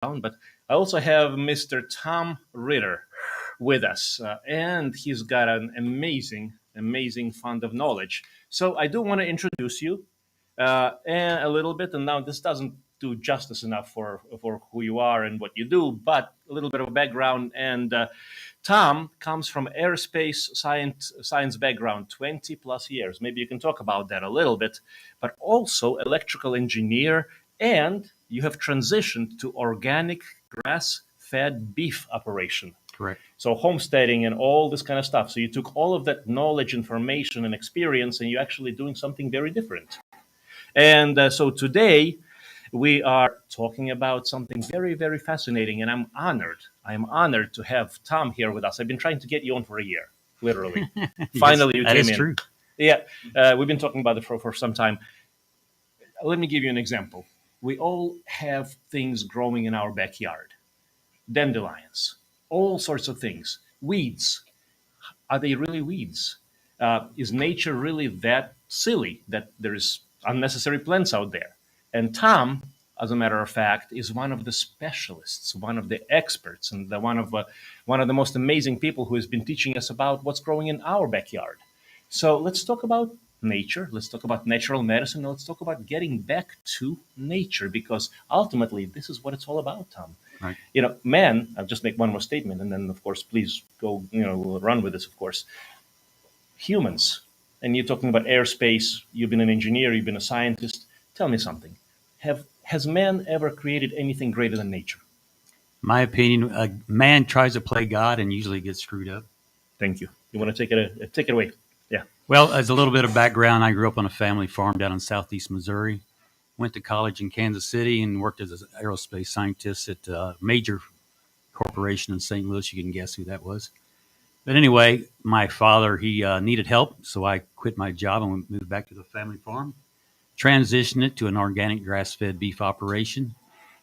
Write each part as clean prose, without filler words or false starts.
but I also have Mr. Tom Ritter with us, and he's got an amazing fund of knowledge. So I do want to introduce you and a little bit, and now this doesn't do justice enough for who you are and what you do, but a little bit of a background. And Tom comes from aerospace science background, 20 plus years. Maybe you can talk about that a little bit, but also electrical engineer, and you have transitioned to organic grass-fed beef operation. Correct. So homesteading and all this kind of stuff. So you took all of that knowledge, information, and experience, and you're actually doing something very different. And so today we are talking about something very fascinating, and I'm honored. I'm honored to have Tom here with us. I've been trying to get you on for a year, literally. Finally, you that came is in. true. Yeah, we've been talking about it for some time. Let me give you an example. We all have things growing in our backyard, dandelions, all sorts of things, weeds. Are they really weeds? Is nature really that silly that there's unnecessary plants out there? And Tom, as a matter of fact, is one of the specialists, one of the experts, and one of the most amazing people who has been teaching us about what's growing in our backyard. So let's talk about nature. Let's talk about natural medicine. Let's talk about getting back to nature, because ultimately this is what it's all about, Tom. Right. Man, I'll just make one more statement, and then, of course, please go, we'll run with this, of course. Humans, and you're talking about airspace, you've been an engineer, you've been a scientist. Tell me something. Has man ever created anything greater than nature? My opinion, a man tries to play God and usually gets screwed up. Thank you. You want to take it away? Yeah. Well, as a little bit of background, I grew up on a family farm down in southeast Missouri. Went to college in Kansas City and worked as an aerospace scientist at a major corporation in St. Louis. You can guess who that was. But anyway, my father, he needed help, so I quit my job and moved back to the family farm, transitioned it to an organic grass-fed beef operation.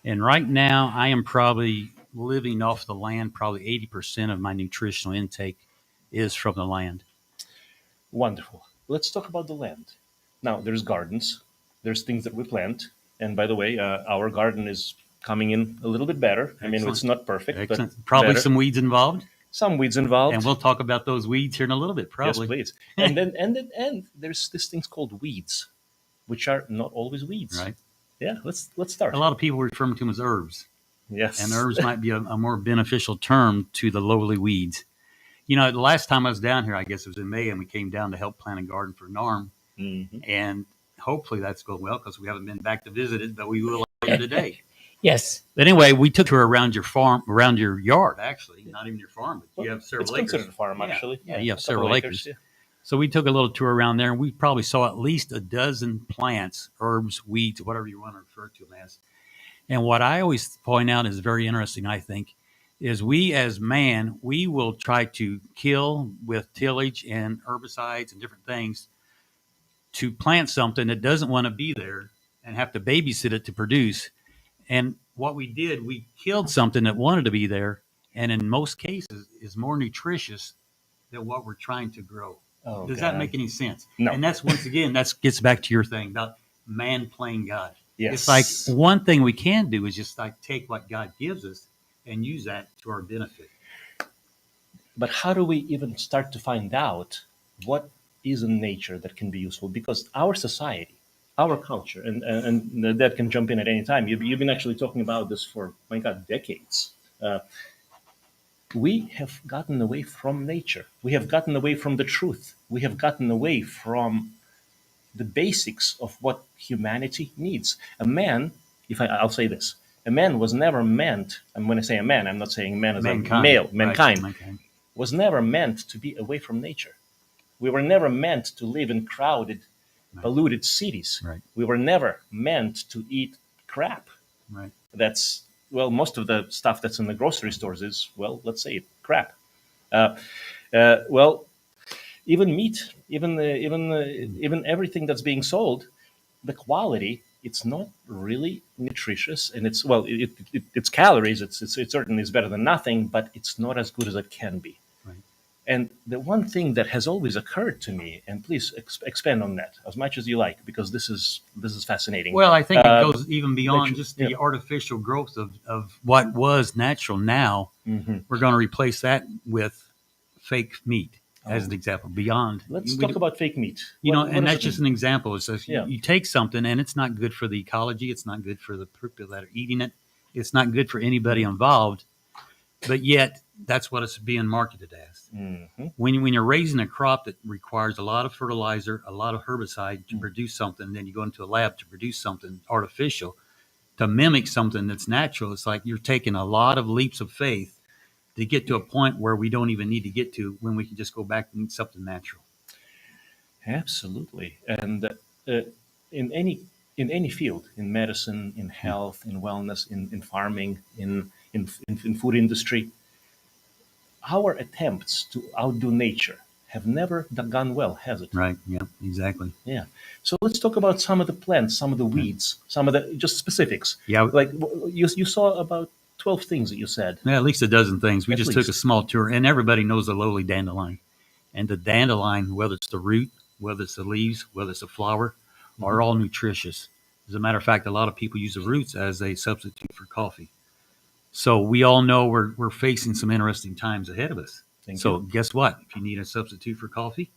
And right now, I am probably living off the land. Probably 80% of my nutritional intake is from the land. Wonderful. Let's talk about the land. Now, there's gardens. There's things that we plant. And by the way, our garden is coming in a little bit better. I mean, it's not perfect, Excellent. but Probably better. some weeds involved. Some weeds involved. And we'll talk about those weeds here in a little bit, probably. Yes, please. And there's these things called weeds, which are not always weeds. Right. Yeah, let's start. A lot of people refer to them as herbs. Yes. And herbs might be a more beneficial term to the lowly weeds. The last time I was down here, I guess it was in May, and we came down to help plant a garden for Norm. Mm-hmm. And hopefully that's going well, because we haven't been back to visit it, but we will later today. Yes. But anyway, we took her around your farm, around your yard, actually. Not even your farm, but you have several acres. It's considered a farm, actually. Yeah, you have several acres. Yeah. So we took a little tour around there, and we probably saw at least a dozen plants, herbs, weeds, whatever you want to refer to them as. And what I always point out is very interesting, I think, is we as man, we will try to kill with tillage and herbicides and different things to plant something that doesn't want to be there and have to babysit it to produce. And what we did, we killed something that wanted to be there, and in most cases is more nutritious than what we're trying to grow. Oh, Does God. that make any sense? No. And that's, once again, that gets back to your thing about man playing God. Yes. It's like one thing we can do is just like take what God gives us and use that to our benefit. But how do we even start to find out what is in nature that can be useful? Because our society, our culture, and that can jump in at any time. You've been actually talking about this for, my God, decades. We have gotten away from nature. We have gotten away from the truth. We have gotten away from the basics of what humanity needs. A man, I'll say this, a man was never meant, and when I say a man, I'm not saying man as Mankind. a male, mankind, Mankind. was never meant to be away from nature. We were never meant to live in crowded, polluted cities. Right. We were never meant to eat crap. Right. That's, most of the stuff that's in the grocery stores is, let's say crap. Even meat, even everything that's being sold, the quality, it's not really nutritious, and it's calories. It certainly is better than nothing, but it's not as good as it can be. Right. And the one thing that has always occurred to me, and please expand on that as much as you like, because this is fascinating. Well, I think it goes even beyond nature, just yeah. the artificial growth of what was natural. Now Hmm. we're going to replace that with fake meat, as Oh, an example. Beyond, let's talk about fake meat. What and does that's it just mean? an example. It's just Yeah. you take something and it's not good for the ecology. It's not good for the people that are eating it. It's not good for anybody involved. But yet, that's what it's being marketed as. Hmm. When you're raising a crop that requires a lot of fertilizer, a lot of herbicide to produce something, then you go into a lab to produce something artificial to mimic something that's natural. It's like you're taking a lot of leaps of faith to get to a point where we don't even need to get to when we can just go back and eat something natural. Absolutely. And in any in any field, in medicine, in Yeah. health, in wellness, in farming, in food industry, our attempts to outdo nature have never gone well, has it? Right. Yeah. Exactly. Yeah. So let's talk about some of the plants, some of the Yeah. weeds, some of the just specifics. Yeah. Like you saw about 12 things that you said, At least a dozen things. We at just took a least. small tour, and everybody knows the lowly dandelion. And the dandelion, whether it's the root, whether it's the leaves, whether it's the flower, are all nutritious. As a matter of fact, a lot of people use the roots as a substitute for coffee. So we all know we're facing some interesting times ahead of us. Thank So you. guess what? If you need a substitute for coffee,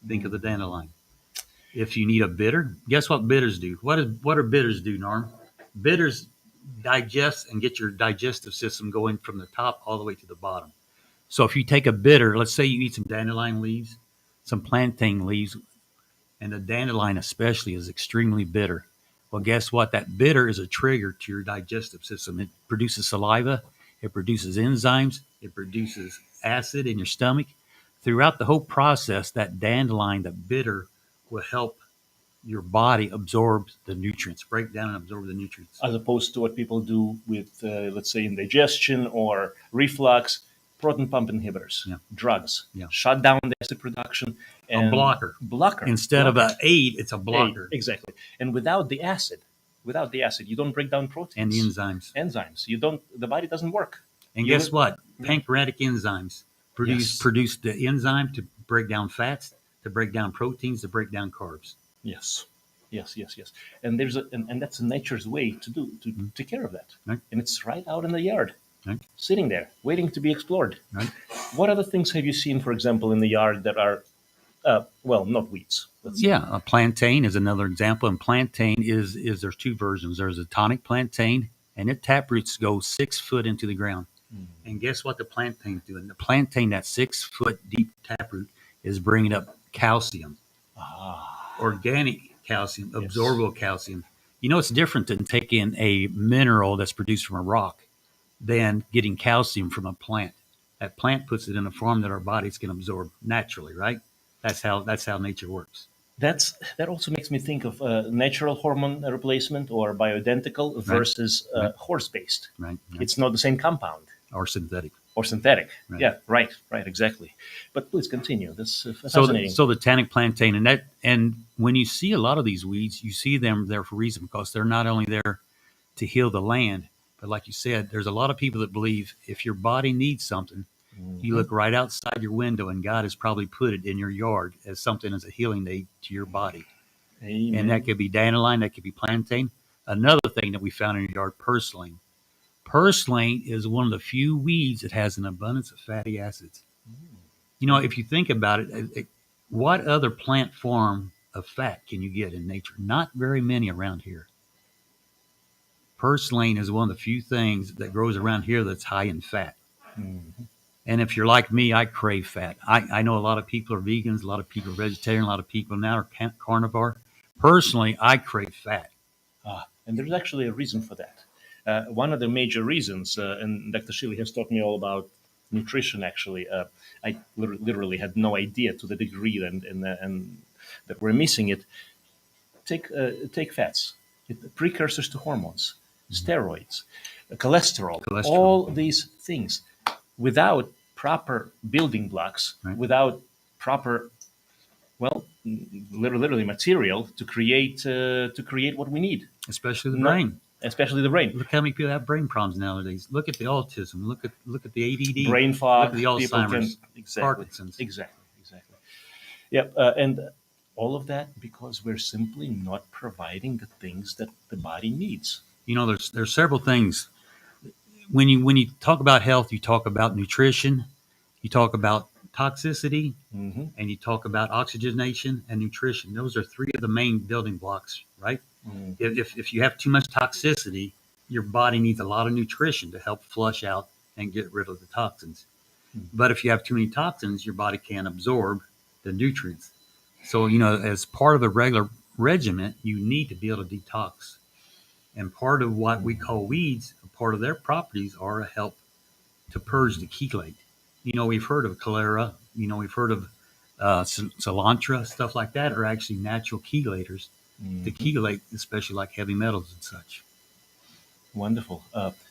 think of the dandelion. If you need a bitter, guess what bitters do? What do bitters do, Norm? Bitters digest and get your digestive system going from the top all the way to the bottom. So if you take a bitter, let's say you eat some dandelion leaves, some plantain leaves, and the dandelion especially is extremely bitter. Well, guess what? That bitter is a trigger to your digestive system. It produces saliva, it produces enzymes, it produces acid in your stomach. Throughout the whole process, that dandelion, the bitter, will help your body absorb the nutrients, break down and absorb the nutrients. As opposed to what people do with, let's say, indigestion or reflux, proton pump inhibitors, Yeah. drugs, Yeah. shut down the acid production, A and blocker. blocker. Instead of blocker. an aid, it's a blocker. Exactly. And without the acid, you don't break down And proteins, the enzymes. enzymes. You don't. The body doesn't work. And You guess would- what? Pancreatic enzymes Yes. produce the enzyme to break down fats, to break down proteins, to break down carbs. Yes. Yes. And and that's nature's way to take care of that. Right. And it's right out in the yard, Right. sitting there, waiting to be explored. Right. What other things have you seen, for example, in the yard that are, well, not weeds? Let's say. Yeah, a plantain is another example. And plantain is there's two versions. There's a tonic plantain, and it tap roots go 6 foot into the ground. And guess what the plantain's doing? The plantain, that 6 foot deep taproot, is bringing up calcium, organic calcium, absorbable calcium. You know, it's different than taking a mineral that's produced from a rock than getting calcium from a plant. That plant puts it in a form that our bodies can absorb naturally, right? That's how nature works. That also makes me think of natural hormone replacement or bioidentical versus Right. horse-based. Right. Yeah. It's not the same compound. Or synthetic. Or synthetic. Right. Yeah, right, exactly. But please continue. That's So, fascinating. so the tannic plantain, and when you see a lot of these weeds, you see them there for a reason because they're not only there to heal the land, but like you said, there's a lot of people that believe if your body needs something, you look right outside your window, and God has probably put it in your yard as something as a healing aid to your body. Amen. And that could be dandelion, that could be plantain. Another thing that we found in your yard, purslane. Purslane is one of the few weeds that has an abundance of fatty acids. You know, if you think about it, what other plant form of fat can you get in nature? Not very many around here. Purslane is one of the few things that grows around here that's high in fat. Mhm. And if you're like me, I crave fat. I know a lot of people are vegans, a lot of people are vegetarian, a lot of people now are carnivore. Personally, I crave fat. And there's actually a reason for that. One of the major reasons, and Dr. Shealy has taught me all about nutrition. Actually, I literally had no idea to the degree and that we're missing it. Take fats, precursors to hormones, steroids, cholesterol, Cholesterol. all these things. Without proper building blocks, Right. without proper, well, literally material to create what we need. Especially the No- brain. especially the brain. Look how many people have brain problems nowadays. Look at the autism. Look at the ADD. Brain Look at fog. the People can Alzheimer's, exactly, Parkinson's. exactly. Yep, and all of that because we're simply not providing the things that the body needs. There's several things. When you talk about health, you talk about nutrition, you talk about toxicity, Hmm. and you talk about oxygenation and nutrition. Those are three of the main building blocks, right? Mm. If you have too much toxicity, your body needs a lot of nutrition to help flush out and get rid of the toxins. But if you have too many toxins, your body can't absorb the nutrients. So, as part of the regular regimen, you need to be able to detox. And part of what we call weeds, a part of their properties are a help to purge the chelate. We've heard of cholera, we've heard of cilantro, stuff like that are actually natural chelators to Hmm. chelate, especially like heavy metals and such. Wonderful.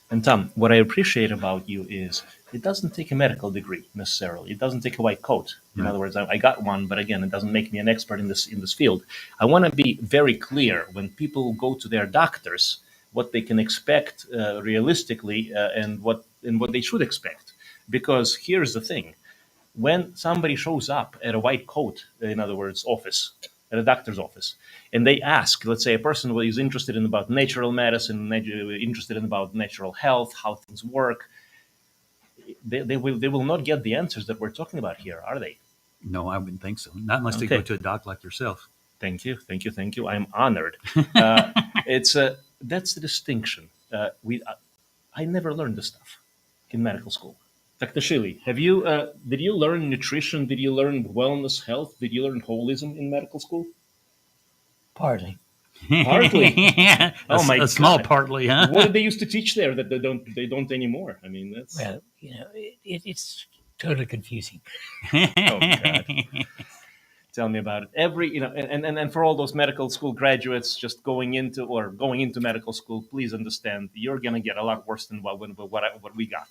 And Tom, what I appreciate about you is it doesn't take a medical degree necessarily. It doesn't take a white coat. In Right. other words, I got one, but again, it doesn't make me an expert in this field. I want to be very clear when people go to their doctors what they can expect realistically and what they should expect. Because here's the thing: when somebody shows up at a white coat, in other words, office, at a doctor's office, and they ask, let's say, a person who is interested in about natural medicine, interested in about natural health, how things work, they will not get the answers that we're talking about here, are they? No, I wouldn't think so. Not unless they go Okay. to a doc like yourself. Thank you, thank you, thank you. I'm honored. Uh, it's That's the distinction. I never learned this stuff in medical school. Dr. Shealy, did you learn nutrition? Did you learn wellness, health? Did you learn holism in medical school? Partly. Partly. a, Oh my a small God. partly, huh? What did they used to teach there that they don't anymore? I mean, that's Well, it's totally confusing. oh God. Tell me about it. And for all those medical school graduates just going into medical school, please understand you're gonna get a lot worse than what we got.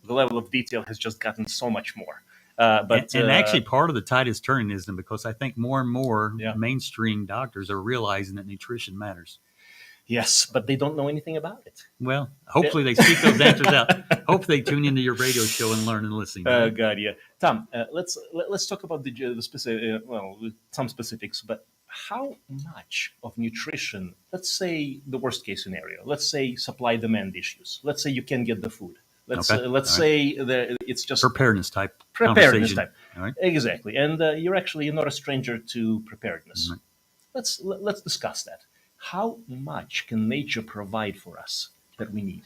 The level of detail has just gotten so much more. But And actually, part of the tide is turning is because I think more and more Yeah. mainstream doctors are realizing that nutrition matters. yes, but they don't know anything about it. Well, hopefully they seek those answers out. Hopefully they tune into your radio show and learn and listen. Oh God, yeah. Tom, let's talk about the specific. Some specifics. But how much of nutrition? Let's say the worst case scenario. Let's say supply demand issues. Let's say you can get the food. Let's Okay. let's All right. say that it's just Preparedness type preparedness conversation. type. All right. Exactly, and you're not a stranger to preparedness. Right. Let's discuss that. How much can nature provide for us that we need?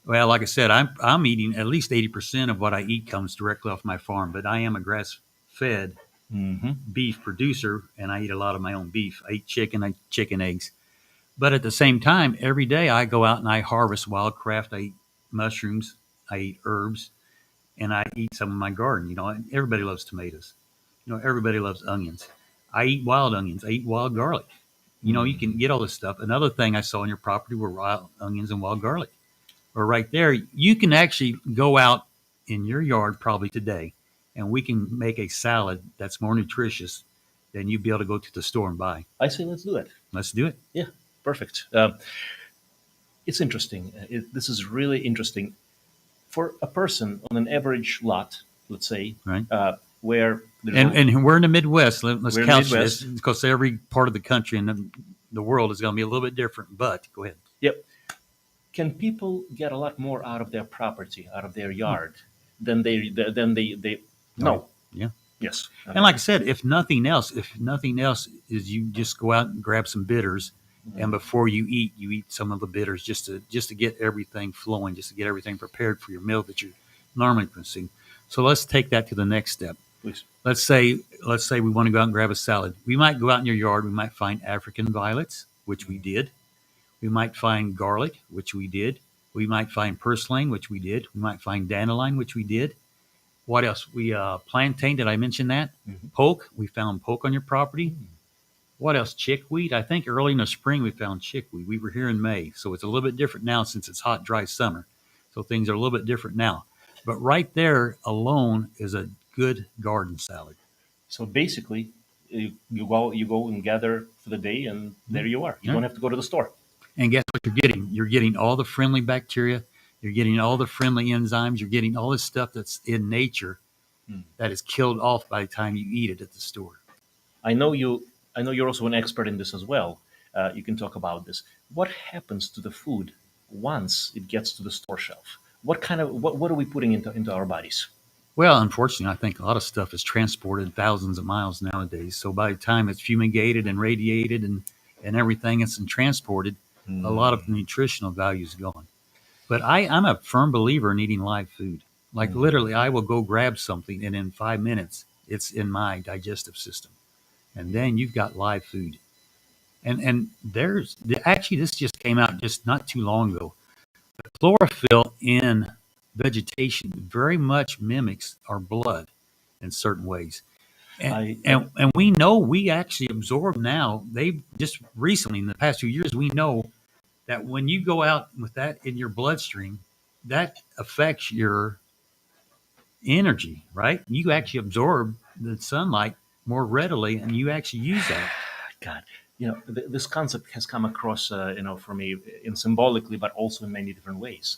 Well, like I said, I'm eating at least 80% of what I eat comes directly off my farm, but I am a grass fed Mm-hmm. beef producer and I eat a lot of my own beef. I eat chicken, I eat chicken eggs. But at the same time, every day I go out and I harvest wildcraft. I eat mushrooms, I eat herbs, and I eat some of my garden. Everybody loves tomatoes. Everybody loves onions. I eat wild onions. I eat wild garlic. You can get all this stuff. Another thing I saw on your property were wild onions and wild garlic. Or right there, you can actually go out in your yard probably today, and we can make a salad that's more nutritious than you'd be able to go to the store and buy. I say let's do it. Let's do it. Yeah, perfect. It's interesting. This is really interesting for a person on an average lot, let's say, Right. where there's And we're in the Midwest. Let's We're in the couch Midwest. this because every part of the country and the world is going to be a little bit different. But go ahead. yep. Can people get a lot more out of their property, out of their yard, than they no. Yeah. Yes. And like I said, if nothing else is you just go out and grab some bitters, and before you eat some of the bitters just to get everything flowing, just to get everything prepared for your meal that you normally consume. So let's take that to the next step. Please. Let's say we want to go out and grab a salad. We might go out in your yard. We might find African violets, which we did. We might find garlic, which we did. We might find purslane, which we did. We might find dandelion, which we did. What else? We plantain. Did I mention that? Mm-hmm. Poke. We found poke on your property. What else? Chickweed. I think early in the spring we found chickweed. We were here in May, so it's a little bit different now since it's hot, dry summer. So things are a little bit different now. But right there alone is a good garden salad. So basically, you go and gather for the day, and there you are. You don't have to go to the store. And guess what you're getting? You're getting all the friendly bacteria. You're getting all the friendly enzymes. You're getting all this stuff that's in nature Hmm. that is killed off by the time you eat it at the store. I know you. I know you're also an expert in this as well. You can talk about this. What happens to the food once it gets to the store shelf? What are we putting into our bodies? Well, unfortunately, I think a lot of stuff is transported thousands of miles nowadays. So by the time it's fumigated and radiated and everything it's transported, a lot of the nutritional value is gone. But I'm a firm believer in eating live food. Like literally, I will go grab something and in 5 minutes, it's in my digestive system. And then you've got live food. And there's actually, this just came out just not too long ago. Chlorophyll in vegetation very much mimics our blood in certain ways. And we know we actually absorb now. They just recently, in the past few years, we know that when you go out with that in your bloodstream, that affects your energy, right? You actually absorb the sunlight more readily and you actually use that. God, this concept has come across, for me, in symbolically, but also in many different ways.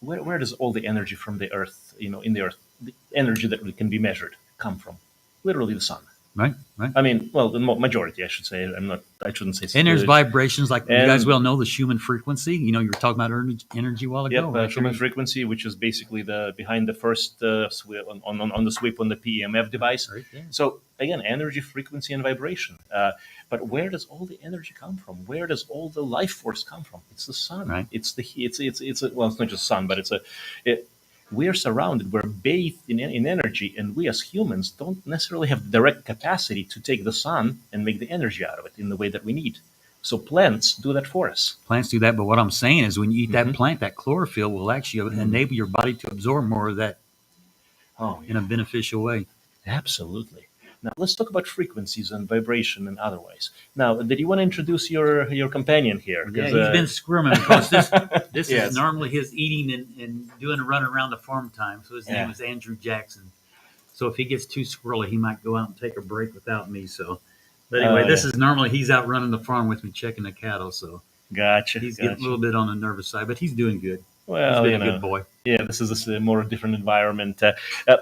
Where does all the energy from the earth, in the earth, the energy that can be measured, come from? Literally the sun. Right, right. I mean, well, the majority, I should say. I shouldn't say. And there's vibrations, like you guys And- well know, the Schumann frequency. You know, you were talking about energy a while ago. Yep, right? Schumann frequency, which is basically the behind the first sweep on the sweep on the PEMF device. Right there. So again, energy, frequency, and vibration. But where does all the energy come from? Where does all the life force come from? It's the sun. Right. It's well, it's not just sun, but we are surrounded. We're bathed in energy, and we as humans don't necessarily have direct capacity to take the sun and make the energy out of it in the way that we need. So plants do that for us. Plants do that, but what I'm saying is when you eat that plant, that chlorophyll will actually enable your body to absorb more of that Oh, in a beneficial way. absolutely. Now let's talk about frequencies and vibration and otherwise. Now, did you want to introduce your companion here? Yeah, 'Cause, he's been squirming because this Yes. is normally his eating and doing a run around the farm time. So his Yeah. name is Andrew Jackson. So if he gets too squirrely, he might go out and take a break without me. So, but anyway, this is normally he's out running the farm with me, checking the cattle. So Gotcha. he's getting a little bit on the nervous side, but he's doing good. Well, He's been a good boy. Yeah, this is a more different environment.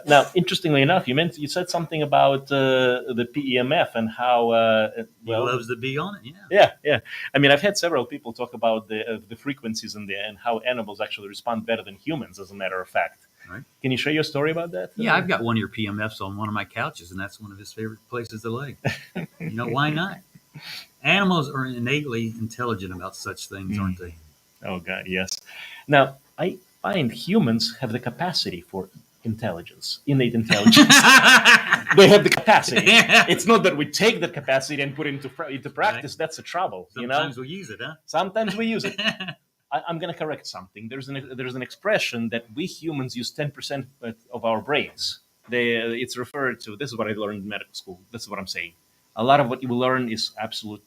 Now, interestingly enough, you said something about the PEMF and how He loves to be on it. Yeah. yeah. I mean, I've had several people talk about the frequencies and how animals actually respond better than humans, as a matter of fact. Right. Can you share your story about that? Yeah, I've got one of your PMFs on one of my couches, and that's one of his favorite places to lay. You know, why not? Animals are innately intelligent about such things, aren't they? Oh God, yes. Now, I find humans have the capacity for intelligence, innate intelligence. They have the capacity. It's not that we take that capacity and put it into practice. That's the trouble. Sometimes we use it, huh? Sometimes we use it. I'm going to correct something. There's an expression that we humans use 10% of our brains. It's referred to. This is what I learned in medical school. This is what I'm saying. A lot of what you will learn is absolute,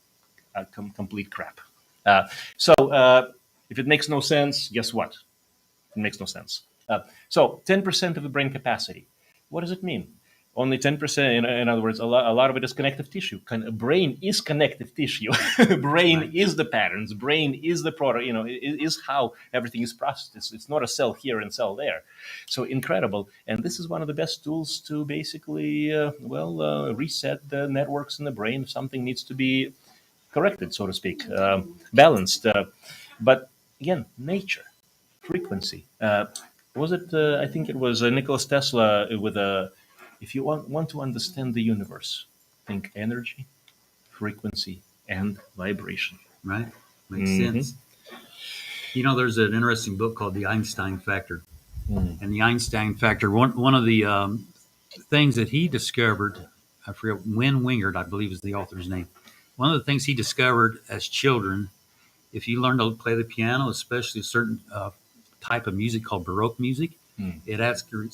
complete crap. If it makes no sense, guess what? It makes no sense. So 10% of the brain capacity. What does it mean? Only 10%. In other words, a lot of it is connective tissue. Brain is connective tissue. Brain is the patterns. Brain is the product. It is how everything is processed. It's not a cell here and cell there. So incredible. And this is one of the best tools to basically, reset the networks in the brain if something needs to be corrected, so to speak, balanced. But again, nature, frequency. Was it? I think it was Nicholas Tesla with a. If you want to understand the universe, think energy, frequency, and vibration. Right? Makes sense. You know, there's an interesting book called The Einstein Factor. And the Einstein Factor, one of the things that he discovered, I forget, Win Wingard, I believe is the author's name. One of the things he discovered as children, if you learn to play the piano, especially a certain type of music called Baroque music, it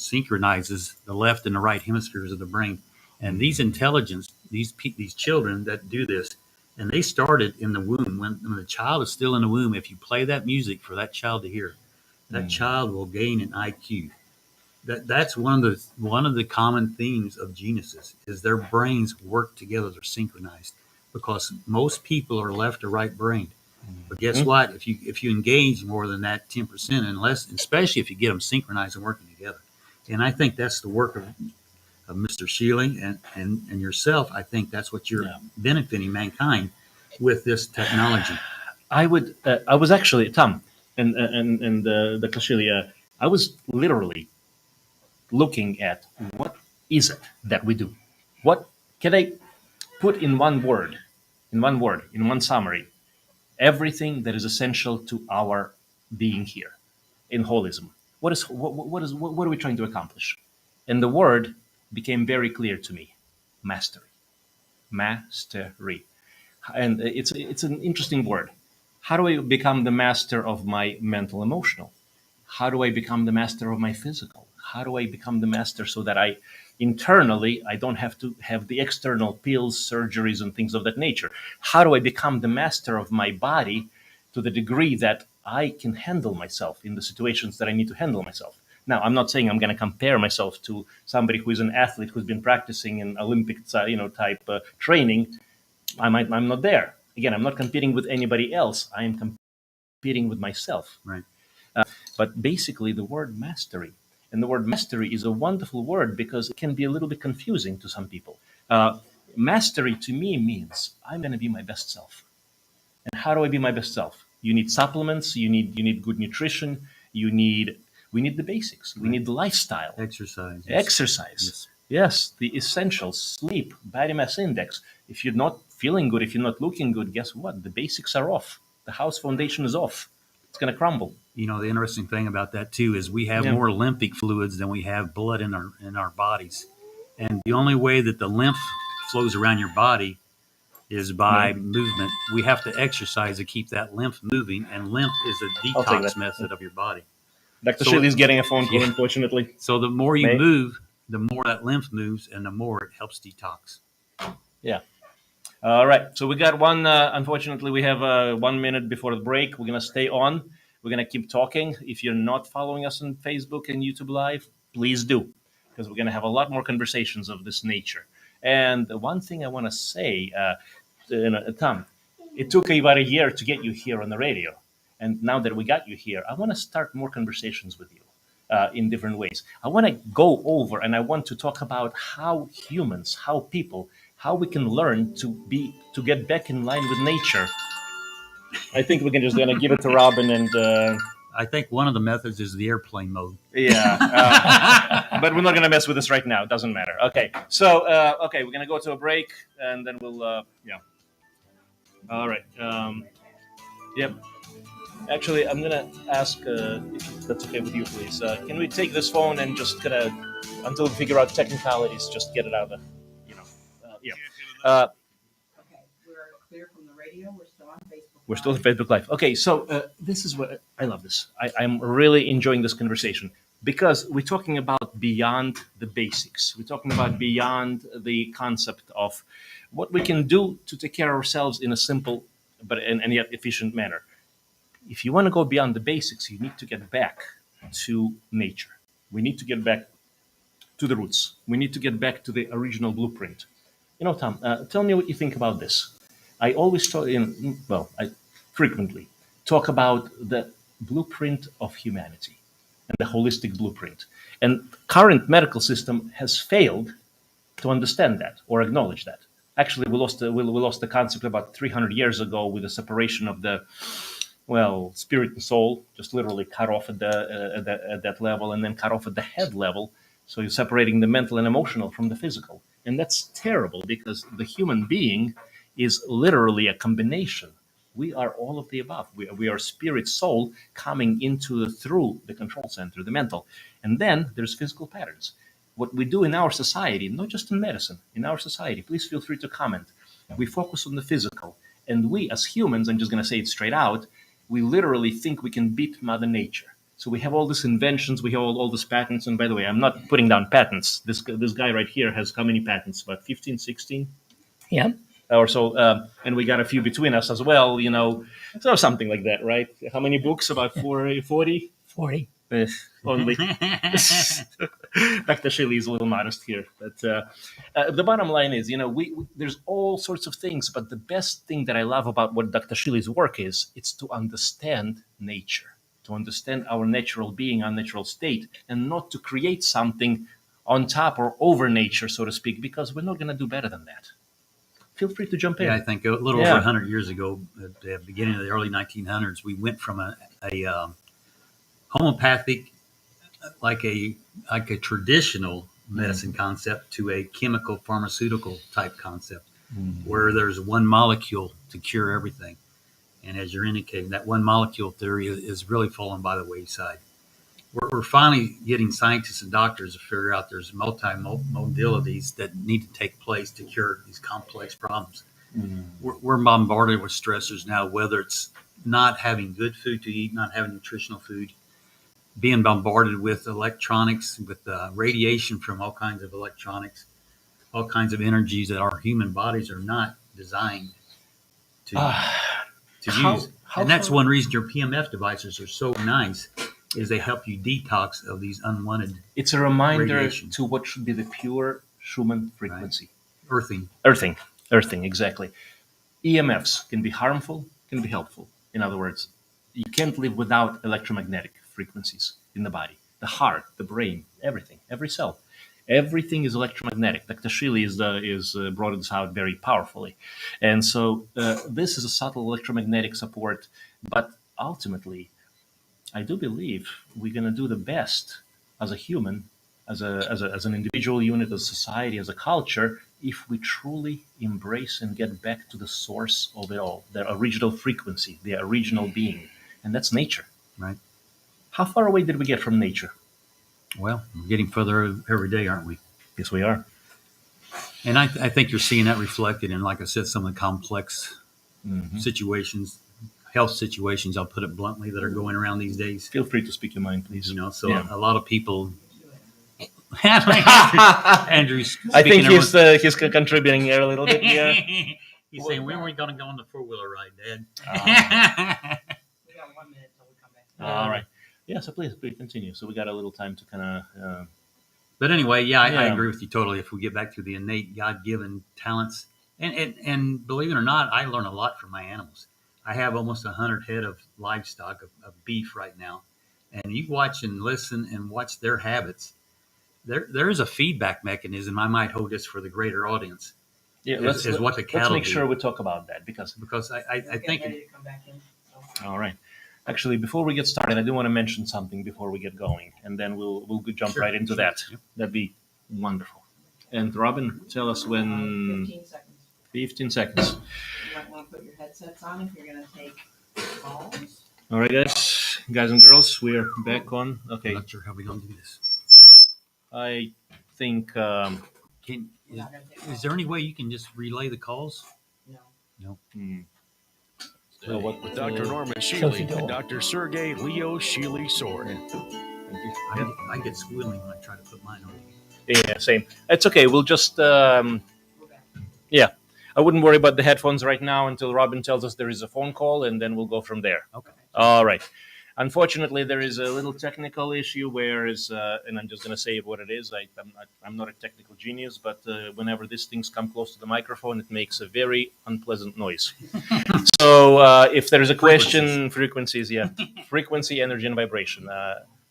synchronizes the left and the right hemispheres of the brain. And these intelligence, these children that do this, and they started in the womb. When the child is still in the womb, if you play that music for that child to hear, that child will gain an IQ. That's one of the common themes of geniuses is their brains work together, they're synchronized, because most people are left or right brained. But guess what? If you engage more than that 10%, unless, especially if you get them synchronized and working together, and I think that's the work of Mr. Shealy and yourself. I think that's what you're benefiting mankind with this technology. I was actually Tom and the Kashili. I was literally looking at what is it that we do. What can I put in one word? In one summary, everything that is essential to our being here in holism. What are we trying to accomplish? And the word became very clear to me: mastery, mastery. And it's an interesting word. How do I become the master of my mental emotional? How do I become the master of my physical? How do I become the master so that I internally I don't have to have the external pills, surgeries, and things of that nature? How do I become the master of my body to the degree that I can handle myself in the situations that I need to handle myself? Now, I'm not saying I'm going to compare myself to somebody who is an athlete who's been practicing in Olympic, type training. I'm not there. Again, I'm not competing with anybody else. I am competing with myself. Right. But basically, the word mastery, and the word mastery is a wonderful word because it can be a little bit confusing to some people. Mastery to me means I'm going to be my best self. And how do I be my best self? You need supplements. You need good nutrition. We need the basics. We need the lifestyle. Exercise. Exercise. Yes, the essentials: sleep, body mass index. If you're not feeling good, if you're not looking good, guess what? The basics are off. The house foundation is off. It's going to crumble. You know, the interesting thing about that too is we have more lymphic fluids than we have blood in our bodies, and the only way that the lymph flows around your body is by movement. We have to exercise to keep that lymph moving, and lymph is a detox method of your body. Dr. Shealy is getting a phone call, unfortunately. So the more you move, the more that lymph moves, and the more it helps detox. Yeah. All right. So we got one. Unfortunately, we have 1 minute before the break. We're going to stay on. We're going to keep talking. If you're not following us on Facebook and YouTube Live, please do, because we're going to have a lot more conversations of this nature. And the one thing I want to say, Tom, it took about a year to get you here on the radio. And now that we got you here, I want to start more conversations with you in different ways. I want to go over and I want to talk about how humans, how people, how we can learn to get back in line with nature. I think we can just gonna give it to Robin and. I think one of the methods is the airplane mode. Yeah, but we're not gonna mess with this right now. It doesn't matter. Okay, so we're gonna go to a break and then we'll All right. Yep. Actually, I'm gonna ask if that's okay with you, please. Can we take this phone and just until we figure out technicalities, just get it out of the, Okay, we're clear from the radio. We're still on Facebook. We're still on Facebook Live. Okay, so this is what I love. This I'm really enjoying this conversation because we're talking about beyond the basics. We're talking about beyond the concept of what we can do to take care of ourselves in a simple but and yet efficient manner. If you want to go beyond the basics, you need to get back to nature. We need to get back to the roots. We need to get back to the original blueprint. Tom, tell me what you think about this. I always I frequently talk about the blueprint of humanity and the holistic blueprint. And current medical system has failed to understand that or acknowledge that. Actually, we lost the concept about 300 years ago with the separation of the spirit and soul, just literally cut off at that level, and then cut off at the head level. So you're separating the mental and emotional from the physical, and that's terrible because the human being is literally a combination. We are all of the above. We are spirit, soul coming through the control center, the mental, and then there's physical patterns. What we do in our society, not just in medicine, in our society, please feel free to comment. We focus on the physical, and we as humans, I'm just going to say it straight out, we literally think we can beat Mother Nature. So we have all these inventions, we have all these patents. And by the way, I'm not putting down patents. This guy right here has how many patents? About 15, 16? Yeah. Or so. And we got a few between us as well, so something like that, right? How many books? About 40? 40. Only. Dr. Shealy is a little modest here, but the bottom line is, there's all sorts of things, but the best thing that I love about what Dr. Shealy's work is, it's to understand nature, to understand our natural being, our natural state, and not to create something on top or over nature, so to speak, because we're not going to do better than that. Feel free to jump in. Yeah, I think a little Yeah. over 100 years ago, at the beginning of the early 1900s, we went from a homeopathic, like a traditional medicine concept, to a chemical pharmaceutical type concept, where there's one molecule to cure everything. And as you're indicating, that one molecule theory is really falling by the wayside. We're finally getting scientists and doctors to figure out there's multi-modalities that need to take place to cure these complex problems. We're bombarded with stressors now, whether it's not having good food to eat, not having nutritional food, being bombarded with electronics, with radiation from all kinds of electronics, all kinds of energies that our human bodies are not designed to use. And that's one reason your PMF devices are so nice, is they help you detox of these unwanted It's a reminder radiation. to what should be the pure Schumann frequency. Earthing. Earthing, exactly. EMFs can be harmful, can be helpful. In other words, you can't live without electromagnetic frequencies in the body. The heart, the brain, everything, every cell. Everything is electromagnetic. Dr. Shealy is brought this out very powerfully. And so this is a subtle electromagnetic support, but ultimately, I do believe we're going to do the best as a human, as an individual unit, as a society, as a culture, if we truly embrace and get back to the source of it all, the original frequency, the original being, and that's nature. Right. How far away did we get from nature? Well, we're getting further every day, aren't we? Yes, we are. And I think you're seeing that reflected in, like I said, some of the complex situations, health situations, I'll put it bluntly, that are going around these days. Feel free to speak your mind, please. So Yeah. a lot of people. Andrew's. I think he's contributing here a little bit here. He's saying, when are we going to go on the 4-wheeler ride, Dad? We got 1 minute till we come back. All right. Yeah, so please continue. So we got a little time to kind of. But anyway, I Yeah. agree with you totally. If we get back to the innate God-given talents, and believe it or not, I learn a lot from my animals. I have almost 100 head of livestock, of beef right now, and you watch and listen and watch their habits. There is a feedback mechanism. I might hold this for the greater audience. Yeah, What the let's cattle make do. sure we talk about that because. I We're think getting ready to come back in. So. All right. Actually, before we get started, I do want to mention something before we get going, and then we'll jump Sure, right into sure. that. Yep. That'd be wonderful. And Robin, tell us when. 15 seconds. 15 seconds. You might want to put your headsets on if you're going to take calls. All right, guys and girls, we're back on. I'm Okay, not sure how we're going to do this. I think. We're not going to take Is calls. there any way you can just relay the calls? No. So what? With Dr. Norman Close Shealy the door. and Dr. Sergey Leo Shealy-Sorin. I get squealing when I try to put mine on. Yeah, same. It's okay. We'll just. We're back. Yeah, I wouldn't worry about the headphones right now until Robin tells us there is a phone call, and then we'll go from there. Okay. All right. Unfortunately, there is a little technical issue where and I'm just going to say what it is. I'm not a technical genius, but whenever these things come close to the microphone, it makes a very unpleasant noise. So if there is a question, frequencies, yeah, frequency, energy, and vibration.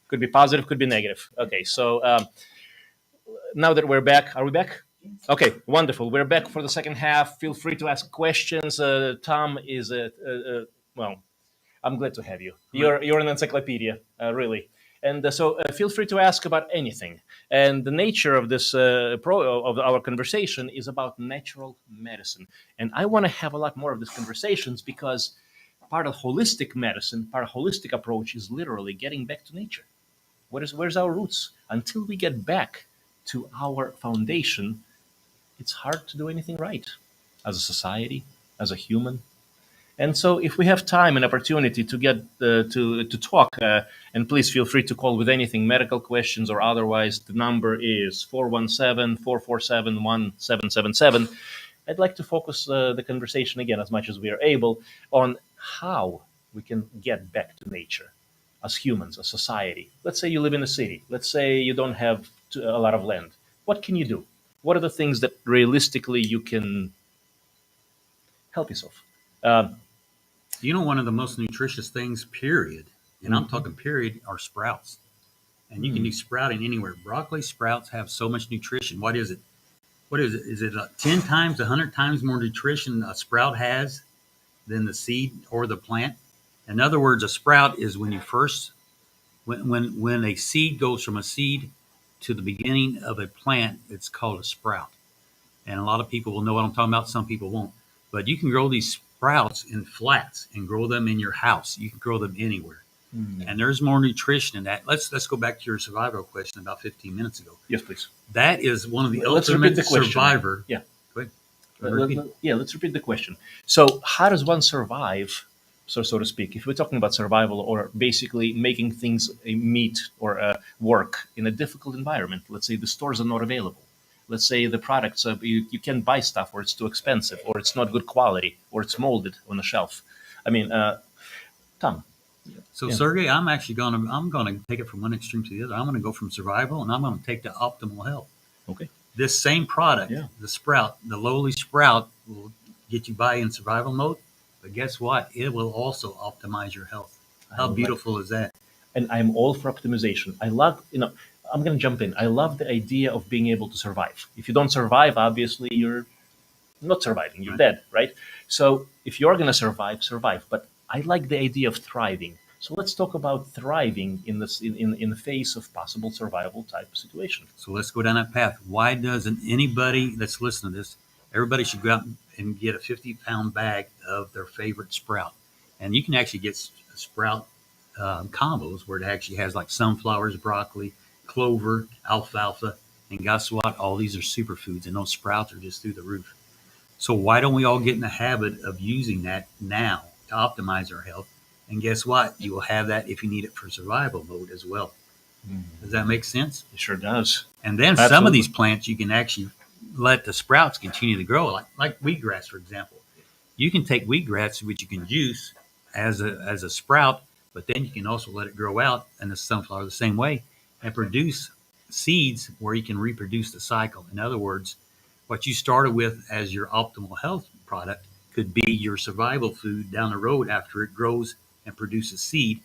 Could be positive, could be negative. Okay, so now that we're back, are we back? Okay, wonderful. We're back for the second half. Feel free to ask questions. Tom is well. I'm glad to have you. You're an encyclopedia, really. And so feel free to ask about anything. And the nature of this of our conversation is about natural medicine. And I want to have a lot more of these conversations because part of holistic medicine, part of holistic approach is literally getting back to nature. Where's our roots? Until we get back to our foundation, it's hard to do anything right as a society, as a human. And so, if we have time and opportunity to get to talk, and please feel free to call with anything, medical questions or otherwise, the number is 417-447-1777. I'd like to focus the conversation again, as much as we are able, on how we can get back to nature as humans, as society. Let's say you live in a city. Let's say you don't have a lot of land. What can you do? What are the things that realistically you can help yourself? Uh, You know, one of the most nutritious things, period, and I'm talking period, are sprouts. And you can do sprouting anywhere. Broccoli sprouts have so much nutrition. What is it? What is it? Is it 10 times, 100 times more nutrition a sprout has than the seed or the plant? In other words, a sprout is when you first, when a seed goes from a seed to the beginning of a plant, it's called a sprout. And a lot of people will know what I'm talking about. Some people won't. But you can grow these sprouts in flats and grow them in your house. You can grow them anywhere. And there's more nutrition in that. Let's go back to your survival question about 15 minutes ago. yes, please. That is one of the Let's ultimate repeat the question. survivor. Yeah. Go ahead. Let's repeat the question. So, how does one survive, so to speak, if we're talking about survival or basically making things meet or work in a difficult environment? Let's say the stores are not available. Let's say the products, you can't buy stuff, or it's too expensive, or it's not good quality, or it's molded on the shelf. I mean, Tom. So, Yeah. Sergey, I'm gonna take it from one extreme to the other. I'm gonna go from survival, and I'm gonna take to optimal health. Okay. This same product, Yeah. the sprout, the lowly sprout, will get you by in survival mode. But guess what? It will also optimize your health. How beautiful is that? And I'm all for optimization. I love, I'm going to jump in. I love the idea of being able to survive. If you don't survive, obviously you're not surviving. You're dead, right? So if you're going to survive, survive. But I like the idea of thriving. So let's talk about thriving in this in the face of possible survival type situation. So let's go down that path. Why doesn't anybody that's listening to this, everybody should go out and get a 50-pound bag of their favorite sprout. And you can actually get sprout combos where it actually has like sunflowers, broccoli, clover, alfalfa. And guess what? All these are superfoods, and those sprouts are just through the roof. So why don't we all get in the habit of using that now to optimize our health? And guess what? You will have that if you need it for survival mode as well. Does that make sense? It sure does. And then some Absolutely. of these plants you can actually let the sprouts continue to grow, like wheatgrass, for example. You can take wheatgrass, which you can juice as a sprout, but then you can also let it grow out, and the sunflower the same way, and produce seeds where you can reproduce the cycle. In other words, what you started with as your optimal health product could be your survival food down the road after it grows and produces seed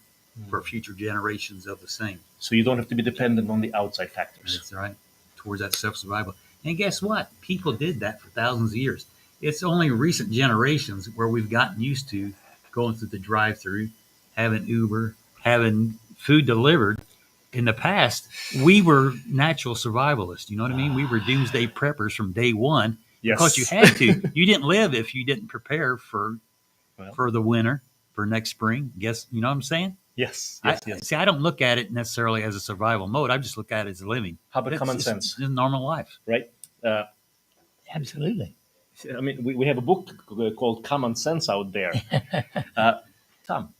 for future generations of the same. So you don't have to be dependent on the outside factors. That's right. Towards that self-survival. And guess what? People did that for thousands of years. It's only recent generations where we've gotten used to going through the drive-through, having Uber, having food delivered. In the past, we were natural survivalists. You know what I mean? We were doomsday preppers from day one because you had to. You didn't live if you didn't prepare for the winter, for next spring. Guess you know what I'm saying? Yes. See, I don't look at it necessarily as a survival mode. I just look at it as a living. How about common sense? It's normal life. Right? Absolutely. I mean, we have a book called Common Sense out there. Tom,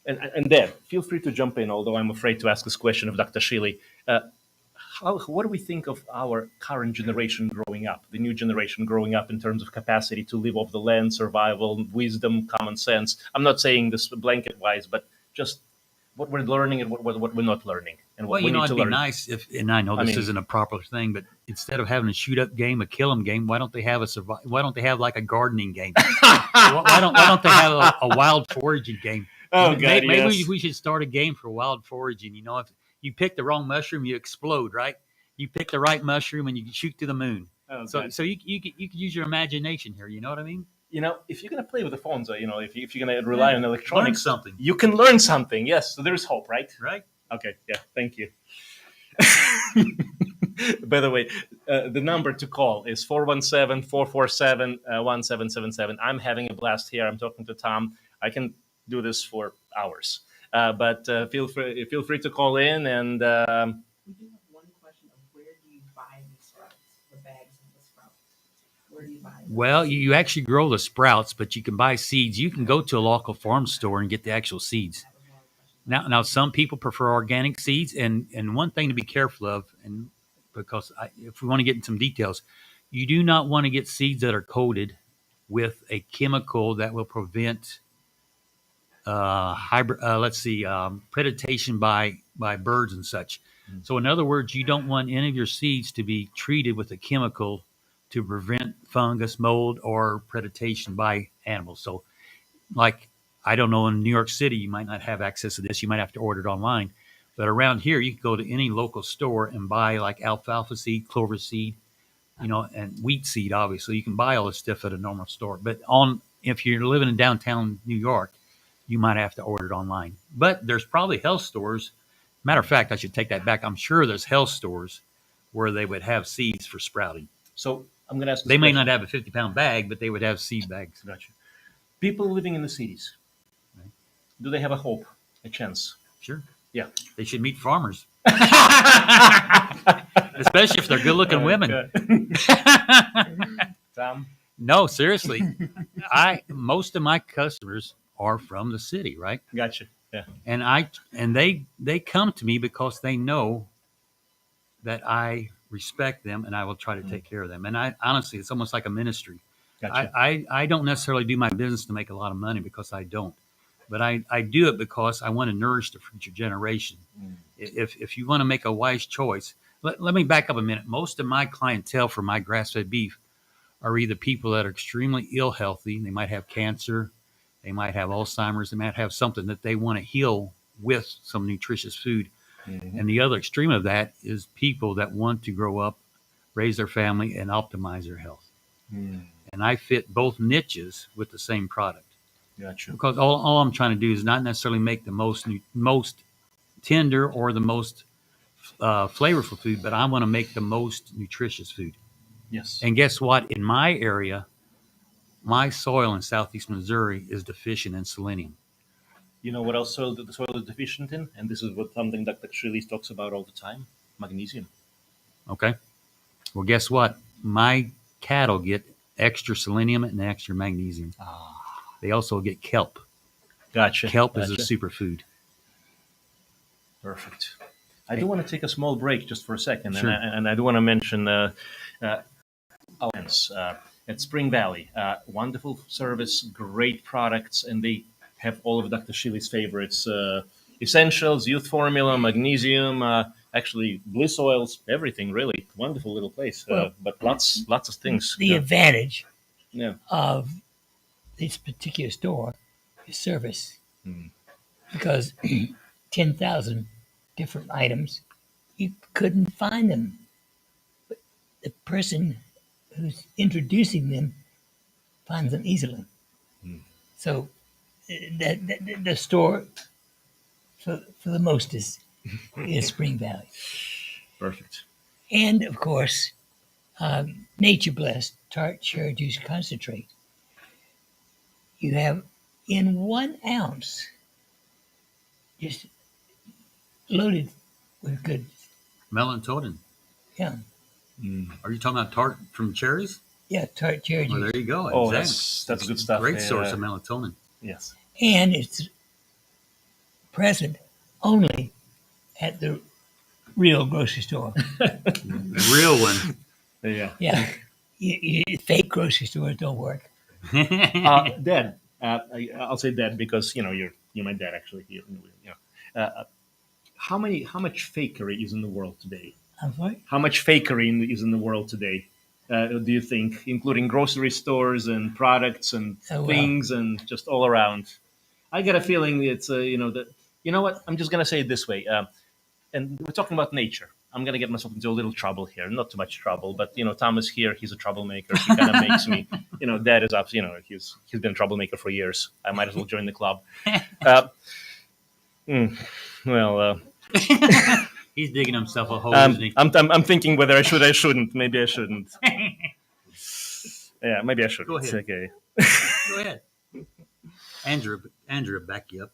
and Deb, feel free to jump in, although I'm afraid to ask this question of Dr. Shealy. What do we think of our current generation growing up, the new generation growing up in terms of capacity to live off the land, survival, wisdom, common sense? I'm not saying this blanket-wise, but just what we're learning and what we're not learning. And what we need to it'd learn. be nice if, and I know this isn't a popular thing, but instead of having a shoot-up game, a kill-'em game, why don't they have why don't they have like a gardening game? why don't they have a wild foraging game? Oh, God, Maybe yes. we should start a game for wild foraging. You know, if you pick the wrong mushroom, you explode, right? You pick the right mushroom and you can shoot to the moon. Oh, So you could use your imagination here. You know what I mean? If you're going to play with the phones, if you're going to rely on electronics, Learn something. you can learn something. Yes, so there's hope, right? Right. Okay, yeah, thank you. By the way, the number to call is 417-447-1777. I'm having a blast here. I'm talking to Tom. I can do this for hours. But feel free to call in. And We do have one question of where do you buy these sprouts, the bags of the sprouts? Where do you buy them? Well, you actually grow the sprouts, but you can buy seeds. You can go to a local farm store and get the actual seeds. That was one of the questions. Now, some people prefer organic seeds, and one thing to be careful of, and because if we want to get into some details, you do not want to get seeds that are coated with a chemical that will prevent predation by birds and such. So in other words, you don't want any of your seeds to be treated with a chemical to prevent fungus, mold, or predation by animals. So, like, I don't know, in New York City, you might not have access to this. You might have to order it online. But around here, you can go to any local store and buy like alfalfa seed, clover seed, and wheat seed. Obviously, you can buy all this stuff at a normal store. But if you're living in downtown New York, you might have to order it online. But there's probably health stores. Matter of fact, I should take that back. I'm sure there's health stores where they would have seeds for sprouting. So I'm going to ask. They may not have a 50-pound bag, but they would have seed bags. Gotcha. People living in the cities, do they have a hope, a chance? Sure. Yeah. They should meet farmers. Especially if they're good-looking women. Tom? No, seriously. Most of my customers are from the city, right? Gotcha. Yeah. And they come to me because they know that I respect them and I will try to take care of them. And I honestly, it's almost like a ministry. Gotcha. I don't necessarily do my business to make a lot of money, because I don't. But I do it because I want to nourish the future generation. If you want to make a wise choice, let me back up a minute. Most of my clientele for my grass-fed beef are either people that are extremely ill healthy. They might have cancer. They might have Alzheimer's. They might have something that they want to heal with some nutritious food. Mm-hmm. And the other extreme of that is people that want to grow up, raise their family, and optimize their health. And I fit both niches with the same product. Gotcha. Because all I'm trying to do is not necessarily make the most tender or the most flavorful food, but I want to make the most nutritious food. Yes. And guess what? In my area, my soil in southeast Missouri is deficient in selenium. You know what else the soil is deficient in? And this is something that Dr. Shealy talks about all the time: magnesium. Okay. Well, guess what? My cattle get extra selenium and extra magnesium. They also get kelp. Gotcha. Kelp is a superfood. Perfect. I do want to take a small break just for a second, Sure. and I do want to mention Alliance at Spring Valley. Wonderful service, great products, and they have all of Dr. Shealy's favorites: essentials, youth formula, magnesium, actually bliss oils, everything. Really wonderful little place, but lots of things. The advantage Yeah. of this particular store is service, because 10,000 different items, you couldn't find them. But the person who's introducing them finds them easily. So the store, for the most, is Spring Valley. Perfect. And, of course, Nature Blessed Tart Cherry Juice Concentrate. You have in 1 ounce, just loaded with good. Melatonin. Yeah. Are you talking about tart from cherries? Yeah, tart cherry juice. Well, there you go. Oh, Exactly. that's good stuff. Great source of melatonin. Yes. And it's present only at the real grocery store. Real one. Yeah. Yeah. Fake grocery stores don't work. Dad, I'll say Dad because you're my dad actually. How much fakery is in the world today? I'm sorry? How much fakery is in the world today? Do you think, including grocery stores and products and things and just all around? I get a feeling it's that what, I'm just gonna say it this way. And we're talking about nature. I'm gonna get myself into a little trouble here, not too much trouble, but Thomas here, he's a troublemaker. He kind of makes me, Dad is up. He's been a troublemaker for years. I might as well join the club. He's digging himself a hole, isn't he? I'm thinking whether I should, I shouldn't. Maybe I shouldn't. Yeah, maybe I should. Go ahead. Okay. Go ahead. Andrew, back you up.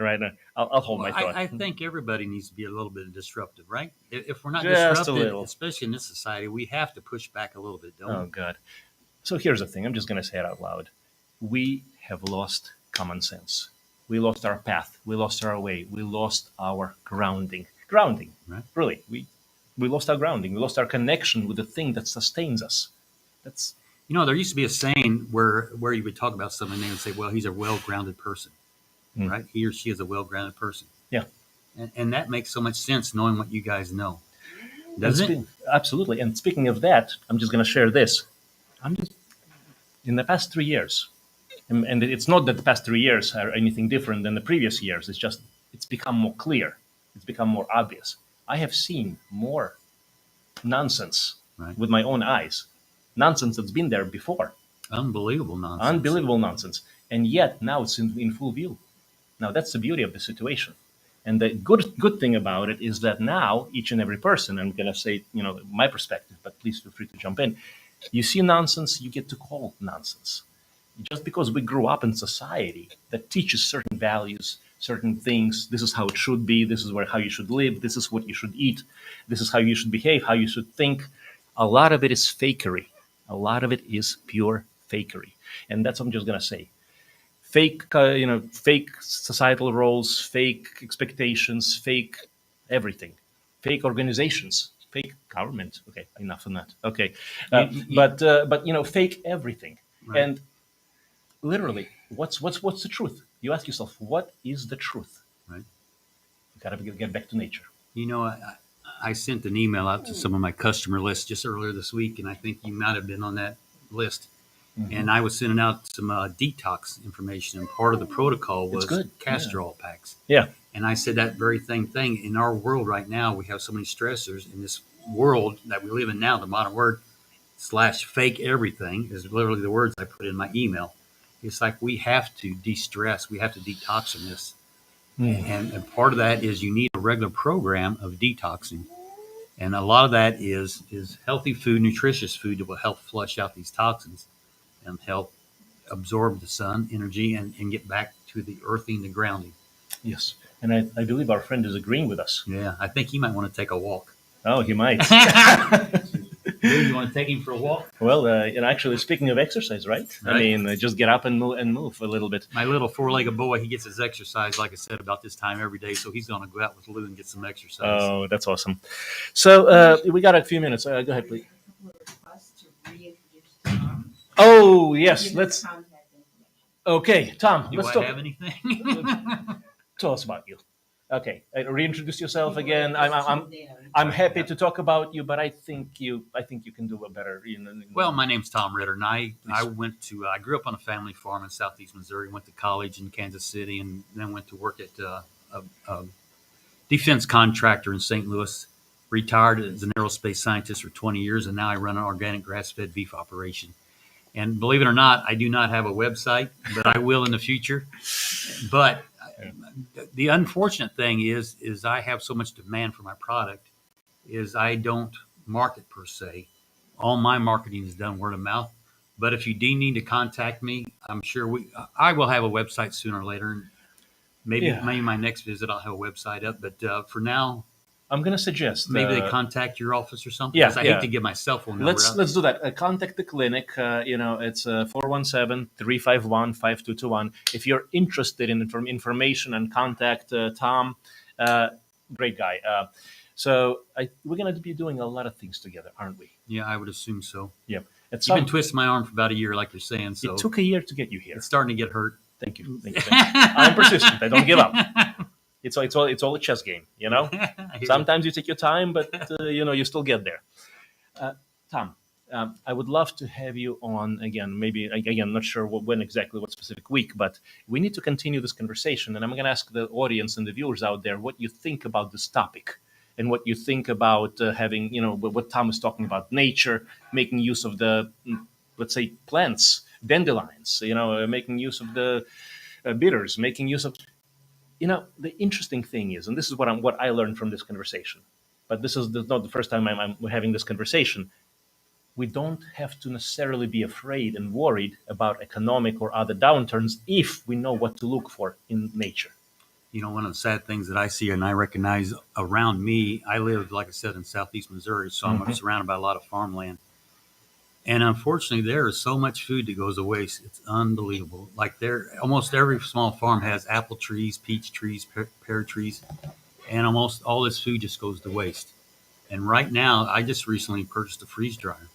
Right now, I'll hold my thought. I think everybody needs to be a little bit disruptive, right? If we're not Just a disruptive, little. especially in this society, we have to push back a little bit, don't Oh, we? God. So here's the thing. I'm just going to say it out loud. We have lost common sense. We lost our path. We lost our way. We lost our grounding. Grounding, Right. Really. We lost our grounding. We lost our connection with the thing that sustains us. You know, there used to be a saying where you would talk about someone and they would say, well, he's a well-grounded person, right? He or she is a well-grounded person. Yeah. And that makes so much sense knowing what you guys know. And Does it? absolutely. And speaking of that, I'm just going to share this. I'm just in the past 3 years, and it's not that the past 3 years are anything different than the previous years. It's just it's become more clear. It's become more obvious. I have seen more nonsense Right. with my own eyes, nonsense that's been there before, Unbelievable nonsense. unbelievable nonsense, and yet now it's in full view. Now that's the beauty of the situation. And the good thing about it is that now each and every person, I'm going to say, my perspective, but please feel free to jump in. You see nonsense, you get to call nonsense. Just because we grew up in society that teaches certain values, certain things, this is how it should be, this is how you should live, this is what you should eat, this is how you should behave, how you should think. A lot of it is fakery. A lot of it is pure fakery. And that's what I'm just going to say. Fake societal roles, fake expectations, fake everything, fake organizations, fake government. Okay, enough on that. Okay, but fake everything. Right. And literally, what's the truth? You ask yourself, what is the truth? Right. You gotta get back to nature. You know, I sent an email out to some of my customer lists just earlier this week, and I think you might have been on that list. And I was sending out some detox information, and part of the protocol was castor oil packs. Yeah. And I said that very same thing. In our world right now, we have so many stressors. In this world that we live in now, the modern word / fake everything is literally the words I put in my email. It's like we have to de-stress. We have to detox from this. And part of that is you need a regular program of detoxing. And a lot of that is healthy food, nutritious food that will help flush out these toxins and help absorb the sun energy and get back to the earthing, the grounding. Yes. And I believe our friend is agreeing with us. Yeah, I think he might want to take a walk. Oh, he might. You want to take him for a walk? Well, actually, speaking of exercise, right? I mean, just get up and move a little bit. My little four-legged boy, he gets his exercise, like I said, about this time every day. So he's going to go out with Lou and get some exercise. Oh, that's awesome. So we got a few minutes. Go ahead, please. Oh, yes. Let's. Okay, Tom. Do let's I talk. have anything? Tell us about you. Okay, reintroduce yourself again. I'm happy to talk about you, but I think you can do a better. Well, my name's Tom Ritter, and I grew up on a family farm in southeast Missouri. Went to college in Kansas City, and then went to work at a defense contractor in St. Louis. Retired as an aerospace scientist for 20 years, and now I run an organic grass-fed beef operation. And believe it or not, I do not have a website, but I will in the future. But the unfortunate thing is I have so much demand for my product is I don't market per se. All my marketing is done word of mouth. But if you do need to contact me, I'm sure I will have a website sooner or later. Maybe my next visit I'll have a website up. But for now, I'm going to suggest maybe they contact your office or something. Yeah, because I hate to give my cell phone number out. Let's do that. Contact the clinic. It's 417-351-5221. If you're interested in information and contact Tom, great guy. So we're going to be doing a lot of things together, aren't we? Yeah, I would assume so. Yeah. You've been twisting my arm for about a year, like you're saying. So it took a year to get you here. It's starting to get hurt. Thank you. I'm persistent. I don't give up. It's all a chess game, Sometimes you take your time, but you still get there. Tom, I would love to have you on again. Maybe not sure when exactly, what specific week, but we need to continue this conversation. And I'm going to ask the audience and the viewers out there what you think about this topic, and what you think about having what Tom is talking about, nature, making use of the let's say plants, dandelions, making use of the bitters, making use of. The interesting thing is, and this is what I learned from this conversation, but this is not the first time I'm having this conversation. We don't have to necessarily be afraid and worried about economic or other downturns if we know what to look for in nature. One of the sad things that I see and I recognize around me, I live, like I said, in southeast Missouri, so I'm surrounded by a lot of farmland. And unfortunately, there is so much food that goes to waste. It's unbelievable. Like almost every small farm has apple trees, peach trees, pear trees, and almost all this food just goes to waste. And right now, I just recently purchased a freeze dryer.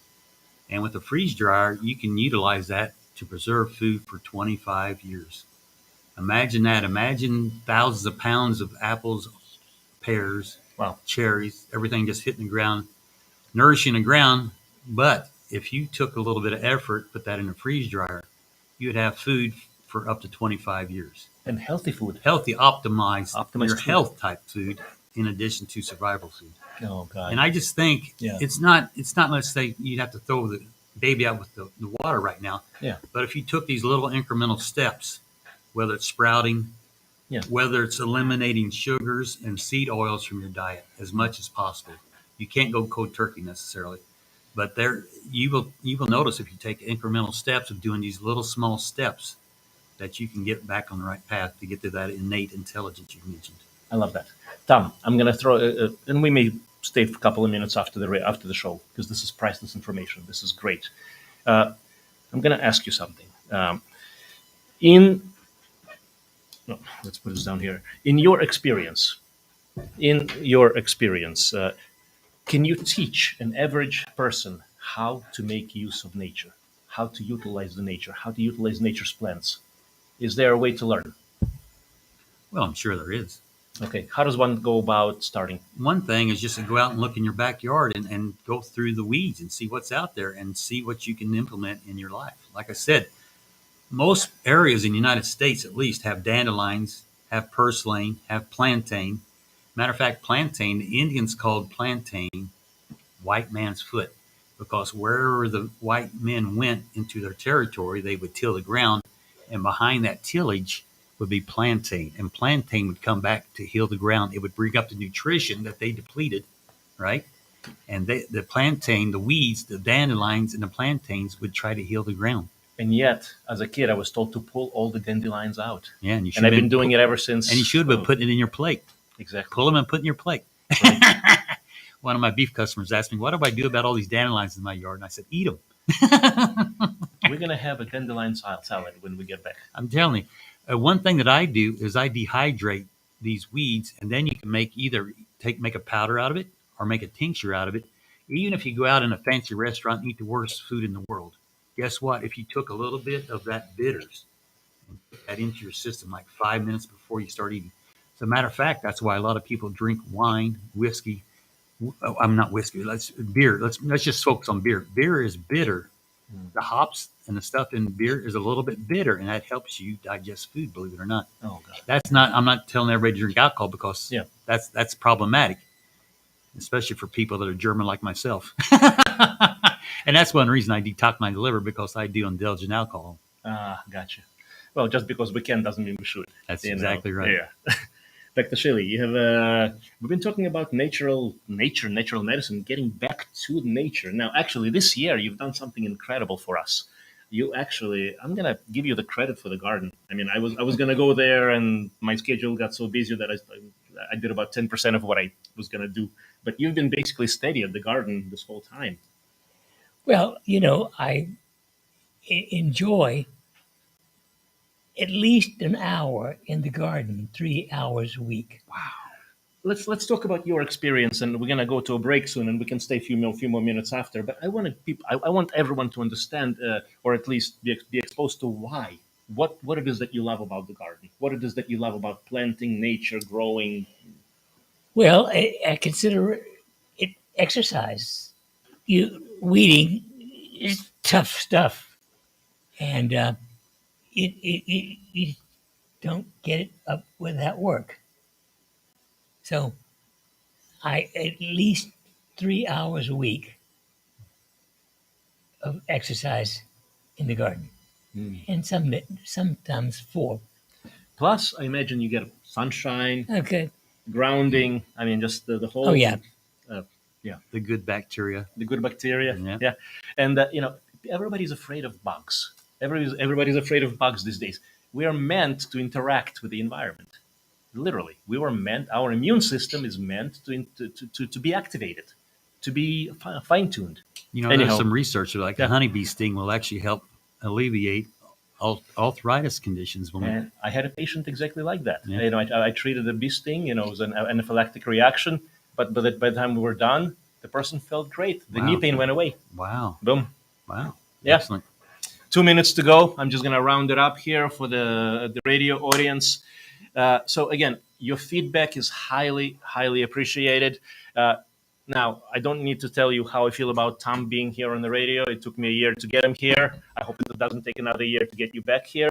And with a freeze dryer, you can utilize that to preserve food for 25 years. Imagine that. Imagine thousands of pounds of apples, pears, Wow. cherries, everything just hitting the ground, nourishing the ground. But if you took a little bit of effort, put that in a freeze dryer, you'd have food for up to 25 years. And healthy food. Healthy, optimized Optimized your food. health type food in addition to survival food. Oh God. And I just think Yeah. it's not, let's say you'd have to throw the baby out with the water right now. Yeah. But if you took these little incremental steps, whether it's sprouting, Yeah. whether it's eliminating sugars and seed oils from your diet as much as possible, you can't go cold turkey necessarily. But there, you will notice if you take incremental steps of doing these little small steps that you can get back on the right path to get to that innate intelligence you mentioned. I love that. Tom, I'm going to throw, and we may stay for a couple of minutes after the show because this is priceless information. This is great. I'm going to ask you something. Let's put this down here. In your experience, can you teach an average person how to make use of nature, how to utilize the nature, how to utilize nature's plants? Is there a way to learn? Well, I'm sure there is. Okay, how does one go about starting? One thing is just to go out and look in your backyard and go through the weeds and see what's out there and see what you can implement in your life. Like I said, most areas in the United States at least have dandelions, have purslane, have plantain. Matter of fact, plantain, the Indians called plantain white man's foot because wherever the white men went into their territory, they would till the ground, and behind that tillage would be plantain, and plantain would come back to heal the ground. It would bring up the nutrition that they depleted, right? And the plantain, the weeds, the dandelions, and the plantains would try to heal the ground. And yet, as a kid, I was told to pull all the dandelions out. Yeah, and you should. And I've been doing it ever since. And you should have been putting it in your plate. Exactly. Pull them and put in your plate. Right. One of my beef customers asked me, "What do I do about all these dandelions in my yard?" And I said, "Eat them." We're gonna have a dandelion salad when we get back. I'm telling you, one thing that I do is I dehydrate these weeds, and then you can make a powder out of it or make a tincture out of it. Even if you go out in a fancy restaurant and eat the worst food in the world, guess what? If you took a little bit of that bitters and put that into your system like 5 minutes before you start eating. As a matter of fact, that's why a lot of people drink wine, whiskey. I'm not whiskey. Beer. Let's just focus on beer. Beer is bitter. The hops and the stuff in beer is a little bit bitter, and that helps you digest food. Believe it or not. Oh God. That's not. I'm not telling everybody to drink alcohol because Yeah. that's problematic, especially for people that are German like myself. And that's one reason I detox my liver, because I do indulge in alcohol. Gotcha. Well, just because we can doesn't mean we should. That's exactly right. Yeah. Dr. Shealy, we've been talking about natural medicine, getting back to nature. Now, actually, this year you've done something incredible for us. I'm gonna give you the credit for the garden. I mean, I was gonna go there, and my schedule got so busy that I did about 10% of what I was gonna do. But you've been basically steady at the garden this whole time. Well, I enjoy at least an hour in the garden, 3 hours a week. Let's talk about your experience, and we're gonna go to a break soon, and we can stay a few more minutes after. But I want everyone to understand, or at least be exposed to what it is that you love about the garden, what it is that you love about planting, nature, growing. Well, I consider it exercise. Weeding is tough stuff, and you don't get it up without work. So, I at least 3 hours a week of exercise in the garden, and sometimes 4. Plus, I imagine you get sunshine, Okay. grounding. I mean, just the whole. Oh yeah. The good bacteria. The good bacteria. Yeah. Yeah. And everybody's afraid of bugs. Everybody's afraid of bugs these days. We are meant to interact with the environment. Literally, our immune system is meant to be activated, to be fine-tuned. There's Anyhow. some research like the honeybee sting will actually help alleviate arthritis conditions. And I had a patient exactly like that. Yeah. I treated the bee sting. It was an anaphylactic reaction, but by the time we were done, the person felt great. The Wow. knee pain went away. Wow. Boom. Wow. Yeah. Excellent. 2 minutes to go. I'm just going to round it up here for the radio audience. So again, your feedback is highly, highly appreciated. Now, I don't need to tell you how I feel about Tom being here on the radio. It took me a year to get him here. I hope it doesn't take another year to get you back here,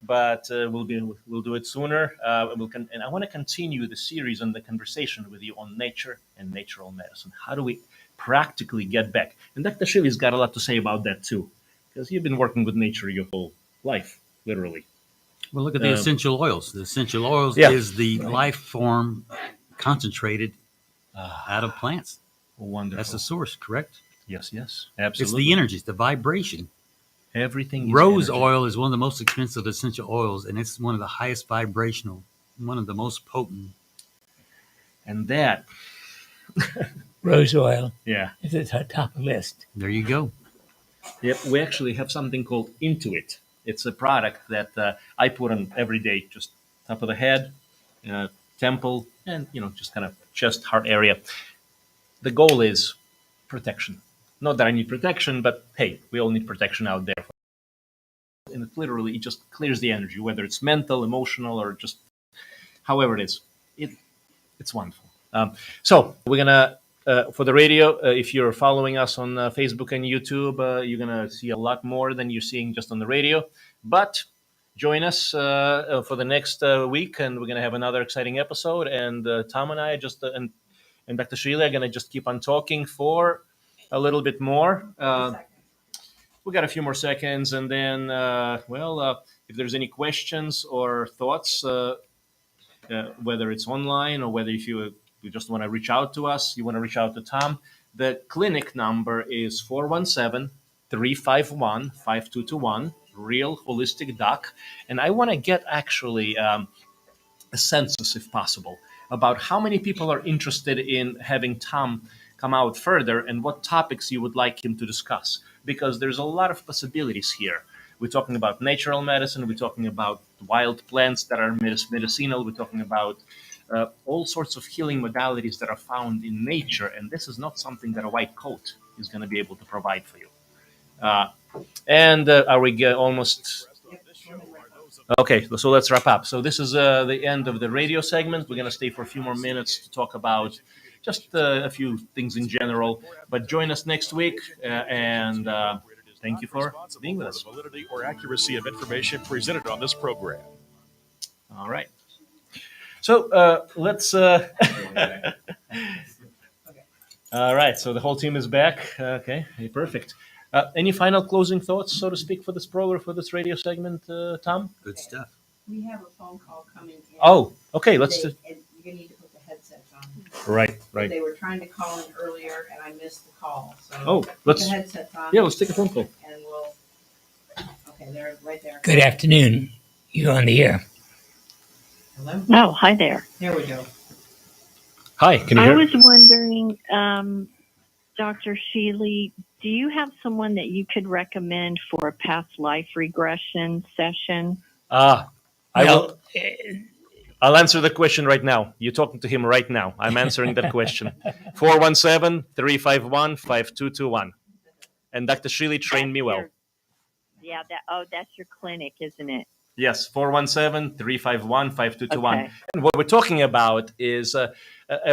but we'll do it sooner. And I want to continue the series and the conversation with you on nature and natural medicine. How do we practically get back? And Dr. Shealy's got a lot to say about that too, because you've been working with nature your whole life, literally. Well, look at the essential oils. The essential oils Yeah. is the life form concentrated out of plants. Wonderful. That's the source, correct? Yes, It's absolutely. the energies, the vibration. Everything is Rose energy. oil is one of the most expensive essential oils, and it's one of the highest vibrational, one of the most potent. And that, Rose oil yeah. is at the top of the list. There you go. Yep, we actually have something called Intuit. It's a product that I put on every day, just top of the head, temple, and just kind of chest, heart area. The goal is protection. Not that I need protection, but hey, we all need protection out there. And it just clears the energy, whether it's mental, emotional, or just however it is. It's wonderful. So we're gonna for the radio. If you're following us on Facebook and YouTube, you're gonna see a lot more than you're seeing just on the radio. But join us for the next week, and we're gonna have another exciting episode. And Tom and I and Dr. Shealy are gonna just keep on talking for a little bit more. We got a few more seconds, and then if there's any questions or thoughts. Whether it's online or whether if you just want to reach out to us, you want to reach out to Tom, the clinic number is 417-351-5221, Real Holistic Doc. And I want to get actually a census, if possible, about how many people are interested in having Tom come out further and what topics you would like him to discuss, because there's a lot of possibilities here. We're talking about natural medicine. We're talking about wild plants that are medicinal. We're talking about all sorts of healing modalities that are found in nature. And this is not something that a white coat is going to be able to provide for you. Are we almost... Okay, so let's wrap up. So this is the end of the radio segment. We're going to stay for a few more minutes to talk about just a few things in general. But join us next week and... thank you for being with us. The validity or accuracy of information presented on this program. All right. So let's. All right. So the whole team is back. Okay. Perfect. Any final closing thoughts, so to speak, for this program, for this radio segment, Tom? Good stuff. We have a phone call coming in. Oh, okay. Let's. And you're gonna need to put the headsets on. Right. They were trying to call in earlier, and I missed the call. So put let's. the headsets on. Yeah, let's take a phone call. And we'll. Okay, they're right there. Good afternoon. You're on the air. Hello. Oh, hi there. There we go. Hi. Can you I hear? was wondering, Dr. Shealy, do you have someone that you could recommend for a past life regression session? I'll answer the question right now. You're talking to him right now. I'm answering that question. 417-351-5221. And Dr. Shealy trained me well. That's your clinic, isn't it? Yes, 417-351-5221. Okay. And what we're talking about is a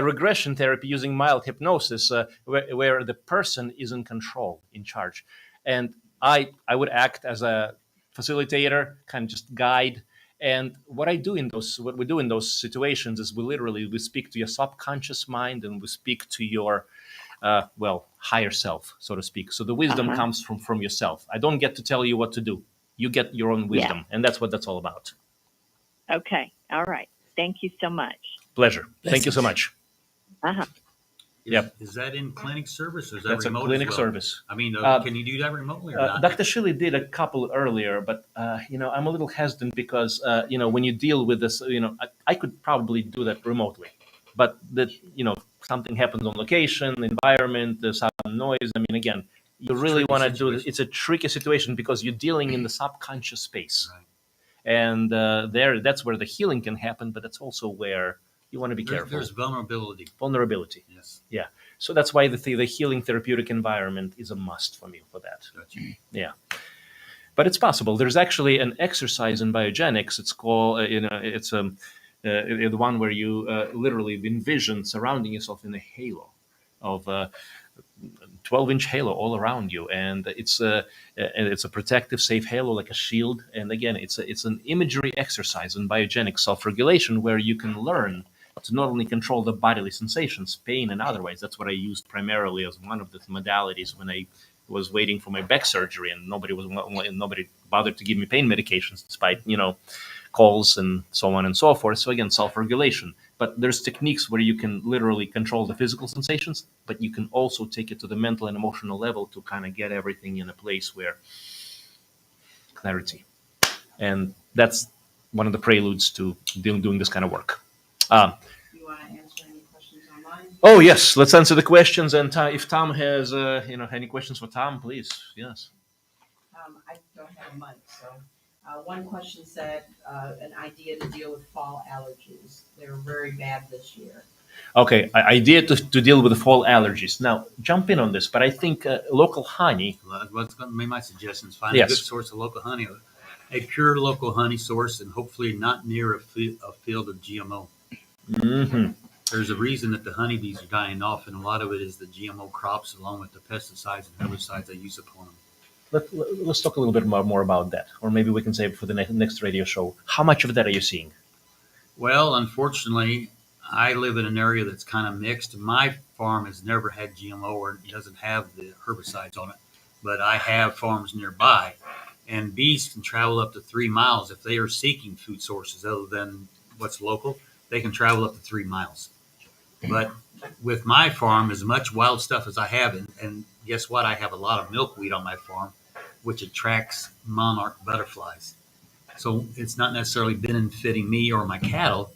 regression therapy using mild hypnosis where the person is in control, in charge. And I would act as a facilitator, kind of just guide. And what we do in those situations is we speak to your subconscious mind and we speak to your higher self, so to speak. So the wisdom comes from yourself. I don't get to tell you what to do. You get your own wisdom, and that's what that's all about. Okay. All right. Thank you so much. Pleasure. Thank you so much. Yep. Is that in clinic service or is that That's a remote? clinic as well? service. I mean, can you do that remotely or not? Dr. Shealy did a couple earlier, but I'm a little hesitant because when you deal with this, I could probably do that remotely, but something happens on location, environment, there's some noise. I mean, again, you really want to do it. It's a tricky situation because you're dealing in the subconscious space, Right. and that's where the healing can happen, but that's also where you want to be careful. There's vulnerability. Vulnerability. Yes. Yeah. So that's why the healing therapeutic environment is a must for me for that. Yeah. But it's possible. There's actually an exercise in biogenics. It's called, it's the one where you literally envision surrounding yourself in a halo of 12-inch halo all around you, and it's a protective, safe halo like a shield. And again, it's an imagery exercise in biogenic self-regulation where you can learn to not only control the bodily sensations, pain, and otherwise. That's what I used primarily as one of the modalities when I was waiting for my back surgery, and nobody bothered to give me pain medications, despite calls and so on and so forth. So again, self-regulation. But there's techniques where you can literally control the physical sensations, but you can also take it to the mental and emotional level to kind of get everything in a place where clarity. And that's one of the preludes to doing this kind of work. You want to answer any questions online? Oh yes, let's answer the questions. And if Tom has any questions for Tom, please. Yes. I don't have a mic, so one question said an idea to deal with fall allergies. They're very bad this year. Okay, idea to deal with the fall allergies. Now, jump in on this, but I think local honey. What's going to be my suggestion is find Yes. a good source of local honey, a pure local honey source, and hopefully not near a field of GMO. Mm-hmm. There's a reason that the honeybees are dying off, and a lot of it is the GMO crops along with the pesticides and herbicides they use upon them. Let's talk a little bit more about that, or maybe we can save it for the next radio show. How much of that are you seeing? Well, unfortunately, I live in an area that's kind of mixed. My farm has never had GMO or doesn't have the herbicides on it, but I have farms nearby, and bees can travel up to 3 miles if they are seeking food sources other than what's local. They can travel up to 3 miles. But with my farm, as much wild stuff as I have, and guess what? I have a lot of milkweed on my farm, which attracts monarch butterflies. So it's not necessarily benefiting me or my cattle,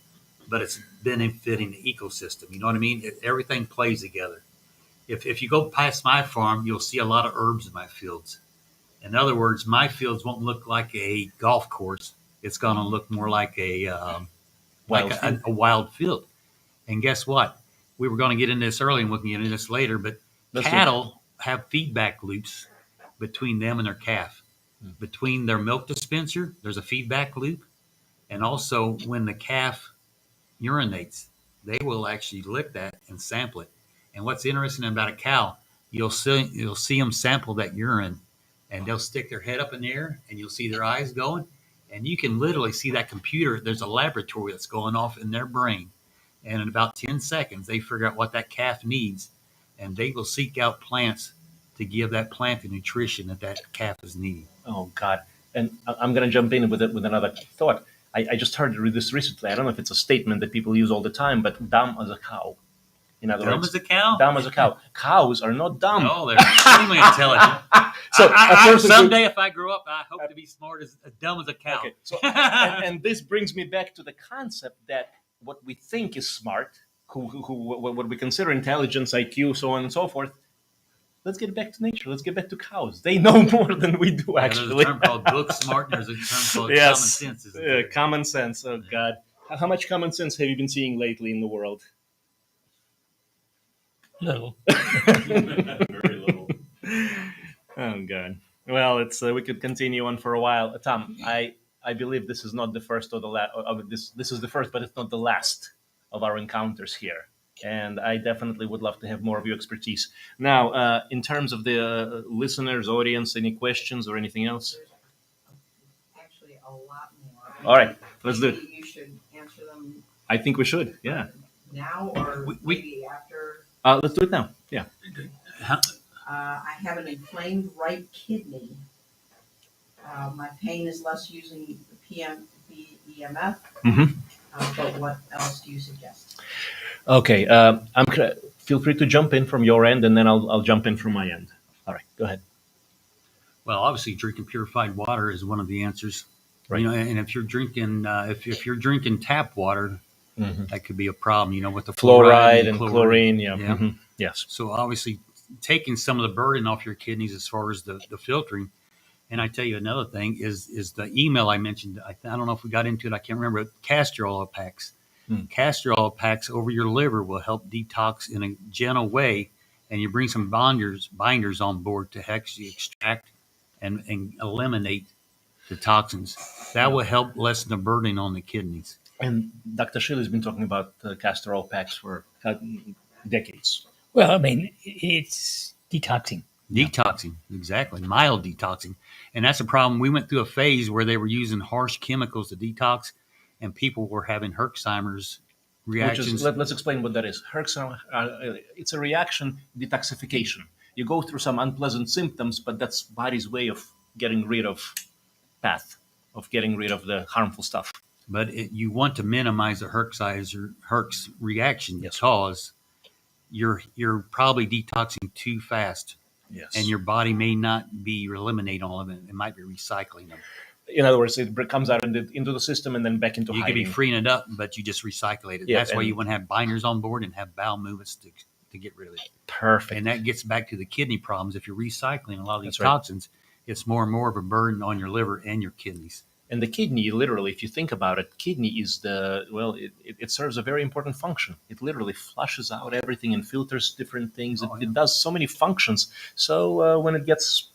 but it's benefiting the ecosystem. You know what I mean? Everything plays together. If you go past my farm, you'll see a lot of herbs in my fields. In other words, my fields won't look like a golf course. It's going to look more like a wild field. And guess what? We were going to get into this early, and we can get into this later, but cattle have feedback loops between them and their calf. Between their milk dispenser, there's a feedback loop. And also when the calf urinates, they will actually lick that and sample it. And what's interesting about a cow, you'll see them sample that urine, and they'll stick their head up in the air, and you'll see their eyes going. And you can literally see that computer. There's a laboratory that's going off in their brain. And in about 10 seconds, they figure out what that calf needs, and they will seek out plants to give that plant the nutrition that calf is needing. Oh God! And I'm going to jump in with another thought. I just heard this recently. I don't know if it's a statement that people use all the time, but dumb as a cow. In other Dumb words, as a cow? Dumb as a cow. Cows are not dumb. No, they're extremely intelligent. So someday, if I grow up, I hope to be smart as dumb as a cow. Okay. So, and this brings me back to the concept that what we think is smart, what we consider intelligence, IQ, so on and so forth. Let's get back to nature. Let's get back to cows. They know more than we do, actually. There's a term called book smart, and there's a term called common sense. Isn't there? Common sense. Oh, God. How much common sense have you been seeing lately in the world? Little. Very little. Oh, God. Well, it's we could continue on for a while. Tom, I believe this is not the first or the last. This is the first, but it's not the last of our encounters here. And I definitely would love to have more of your expertise. Now, in terms of the listeners, audience, any questions or anything else? Actually, a lot more. All right, let's do it. You should answer them I think we should, yeah. now or maybe after. Let's do it now, yeah. I have an inflamed right kidney. My pain is less using the EMF. Mm-hmm. But what else do you suggest? Okay, feel free to jump in from your end, and then I'll jump in from my end. All right, go ahead. Well, obviously, drinking purified water is one of the answers. Right. And if you're drinking, if you're drinking tap water, that could be a problem. With the fluoride and chlorine. Yeah. Yeah. Mm-hmm. Yes. So obviously, taking some of the burden off your kidneys as far as the filtering. And I tell you another thing is the email I mentioned. I don't know if we got into it. I can't remember. Castor oil packs. Castor oil packs over your liver will help detox in a gentle way and you bring some binders on board to actually extract and eliminate the toxins. That will help lessen the burden on the kidneys. And Dr. Shealy has been talking about castor oil packs for decades. Well, I mean, it's detoxing. Detoxing, exactly. Mild detoxing. And that's a problem. We went through a phase where they were using harsh chemicals to detox, and people were having Herxheimer's reactions. Let's explain what that is. Herxheimer, it's a reaction detoxification. You go through some unpleasant symptoms, but that's body's way of getting rid of getting rid of the harmful stuff. But you want to minimize the Herx reaction Yes. because you're probably detoxing too fast. Yes. And your body may not be eliminating all of it. It might be recycling them. In other words, it comes out into the system and then back into You hiding. could be freeing it up, but you just recycle it. Yeah, That's why and- you want to have binders on board and have bowel movements to get rid of it. Perfect. And that gets back to the kidney problems. If you're recycling a lot of these That's right. toxins, it's more and more of a burden on your liver and your kidneys. And the kidney, literally, if you think about it, kidney is it serves a very important function. It literally flushes out everything and filters different things. It does so many functions. So when it gets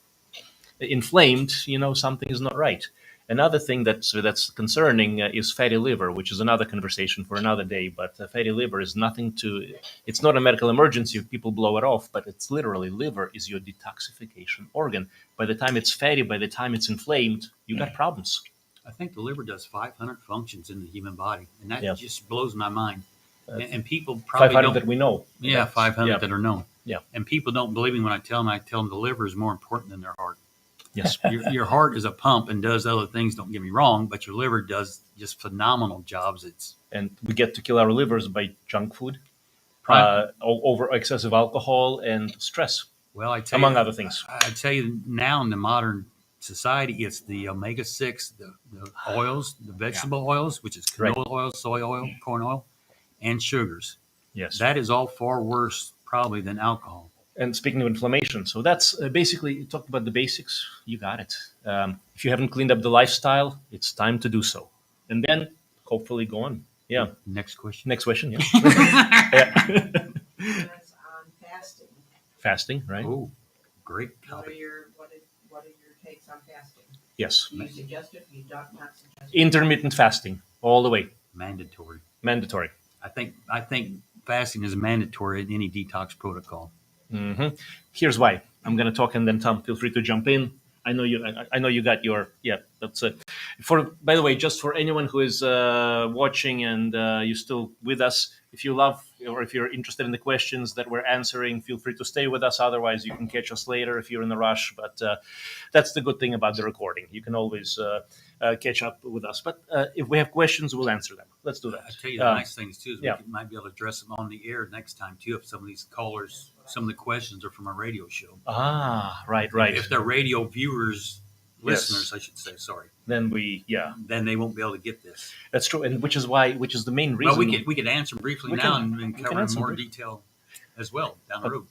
inflamed, something is not right. Another thing that's concerning is fatty liver, which is another conversation for another day. But fatty liver is it's not a medical emergency. People blow it off, but it's literally liver is your detoxification organ. By the time it's fatty, by the time it's inflamed, you got problems. I think the liver does 500 functions in the human body, and that Yeah. just blows my mind. And people probably 500 don't. that we know. Yeah, 500 Yeah. that are known. Yeah. And people don't believe me when I tell them the liver is more important than their heart. Yes. Your heart is a pump and does other things, don't get me wrong, but your liver does just phenomenal jobs. And we get to kill our livers by junk food, Right. over excessive alcohol, and stress, Well, I tell among you, other things. I tell you now in the modern society, it's the omega-6, the oils, the vegetable oils, which is Right. canola oil, soy oil, corn oil, and sugars. Yes. That is all far worse probably than alcohol. And speaking of inflammation, so that's basically you talked about the basics. You got it. If you haven't cleaned up the lifestyle, it's time to do so, and then hopefully go on. Yeah. Next question. Next question. Yeah. Yeah. That's on fasting. Fasting, right? Oh, great What are topic. your takes on fasting? Yes. Do you suggest it? Do you not suggest it? Intermittent fasting, all the way, Mandatory. mandatory. I think fasting is mandatory in any detox protocol. hmm Here's why. I'm going to talk, and then Tom, feel free to jump in. I know you. I know you got your. Yeah, that's it. By the way, just for anyone who is watching and you're still with us, if you love or if you're interested in the questions that we're answering, feel free to stay with us. Otherwise, you can catch us later if you're in a rush. But that's the good thing about the recording. You can always catch up with us. But if we have questions, we'll answer them. Let's do that. I tell you, the nice things too is yeah. we might be able to address them on the air next time too. If some of these callers, some of the questions are from a radio show. Right. If they're radio viewers, Yes. listeners, I should say, sorry, Then then they won't be able to get this. that's true, and which is the main reason. Well, we could answer briefly We now can- and we can cover in answer more briefly. detail as well down the road.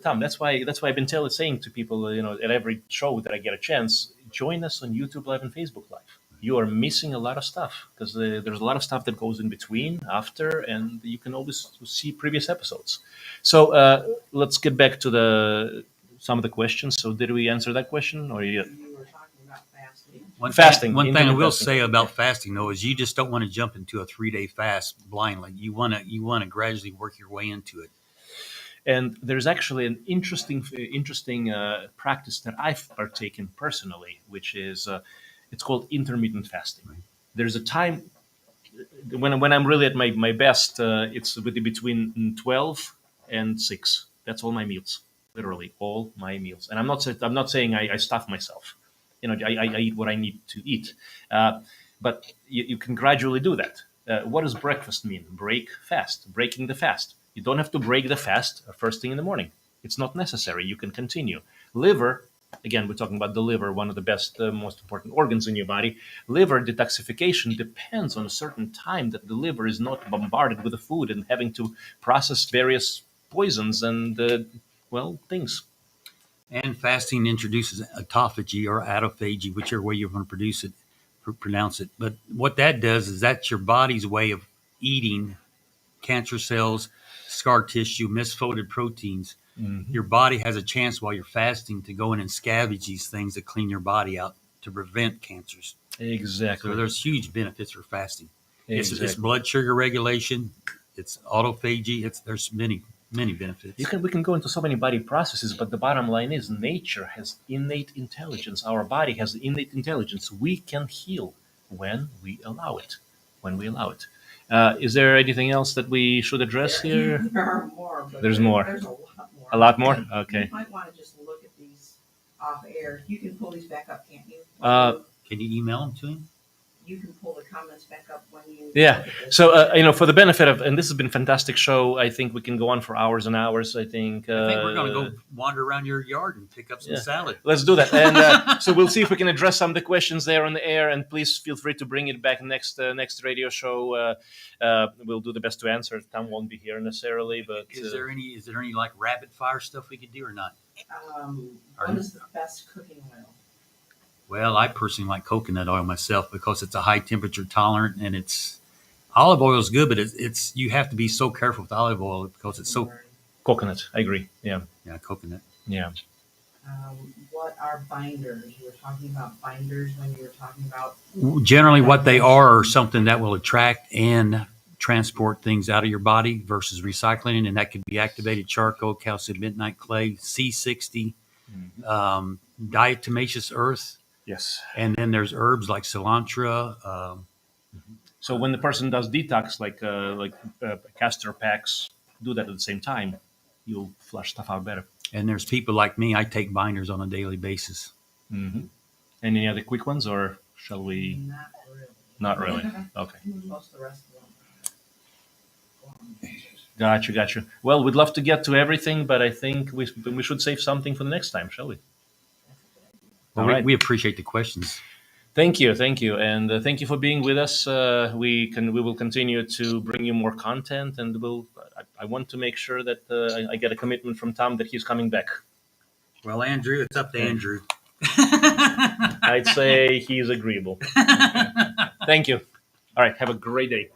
Tom, that's why I've been saying to people, at every show that I get a chance, join us on YouTube Live and Facebook Live. You are missing a lot of stuff because there's a lot of stuff that goes in between, after, and you can always see previous episodes. So let's get back to some of the questions. So did we answer that question, or You were talking about fasting. One Fasting, thing I intermittent will fasting. say about fasting though is you just don't want to jump into a 3-day fast blindly. You want to gradually work your way into it. And there's actually an interesting practice that I've partaken personally, which is it's called intermittent fasting. There's a time when I'm really at my best. It's between 12 and 6. That's all my meals, literally all my meals. And I'm not saying I stuff myself. I eat what I need to eat. But you can gradually do that. What does breakfast mean? Breaking the fast. You don't have to break the fast first thing in the morning. It's not necessary. You can continue. Liver, again, we're talking about the liver, one of the best, most important organs in your body. Liver detoxification depends on a certain time that the liver is not bombarded with the food and having to process various poisons and, things. And fasting introduces autophagy or autophagy, whichever way you want to pronounce it. But what that does is that's your body's way of eating cancer cells, scar tissue, misfolded proteins. your body has a chance while you're fasting to go in and scavenge these things to clean your body out to prevent cancers. Exactly. So there's huge benefits for fasting. It's Exactly. blood sugar regulation. It's autophagy. There's many benefits. We can go into so many body processes, but the bottom line is nature has innate intelligence. Our body has innate intelligence. We can heal when we allow it. When we allow it. Is there anything else that we should address here? There are more, but There's more. There's a lot more. A lot more? Okay. You might want to just look at these off air. You can pull these back up, can't you? Can you email them to him? You can pull the comments back up when you. Yeah. look at this. So, for the benefit of, and this has been a fantastic show. I think we can go on for hours and hours. I think we're going to go wander around your yard and pick up some salad. Let's do that. And so we'll see if we can address some of the questions there on the air. And please feel free to bring it back next radio show. We'll do the best to answer. Tom won't be here necessarily, but Is there any like rapid fire stuff we could do or not? What is the best cooking oil? Well, I personally like coconut oil myself because it's a high temperature tolerant, and olive oil is good, but it's you have to be so careful with olive oil because it's so. Coconut. I agree. Yeah. Yeah, coconut. Yeah. What are binders? You were talking about binders when you were talking about. Generally, what they are something that will attract and transport things out of your body versus recycling, and that could be activated charcoal, calcium midnight clay, C60, diatomaceous earth. Yes. And then there's herbs like cilantro. So when the person does detox, like castor packs, do that at the same time, you'll flush stuff out better. And there's people like me, I take binders on a daily basis. Mm-hmm. Any other quick ones, or shall we? Not really. Not really. Okay. Most of the rest of them. Gotcha. Well, we'd love to get to everything, but I think we should save something for the next time, shall we? Well, All right. We appreciate the questions. Thank you, and thank you for being with us. We will continue to bring you more content, and I want to make sure that I get a commitment from Tom that he's coming back. Well, Andrew, it's up to Andrew. I'd say he's agreeable. Thank you. All right, have a great day.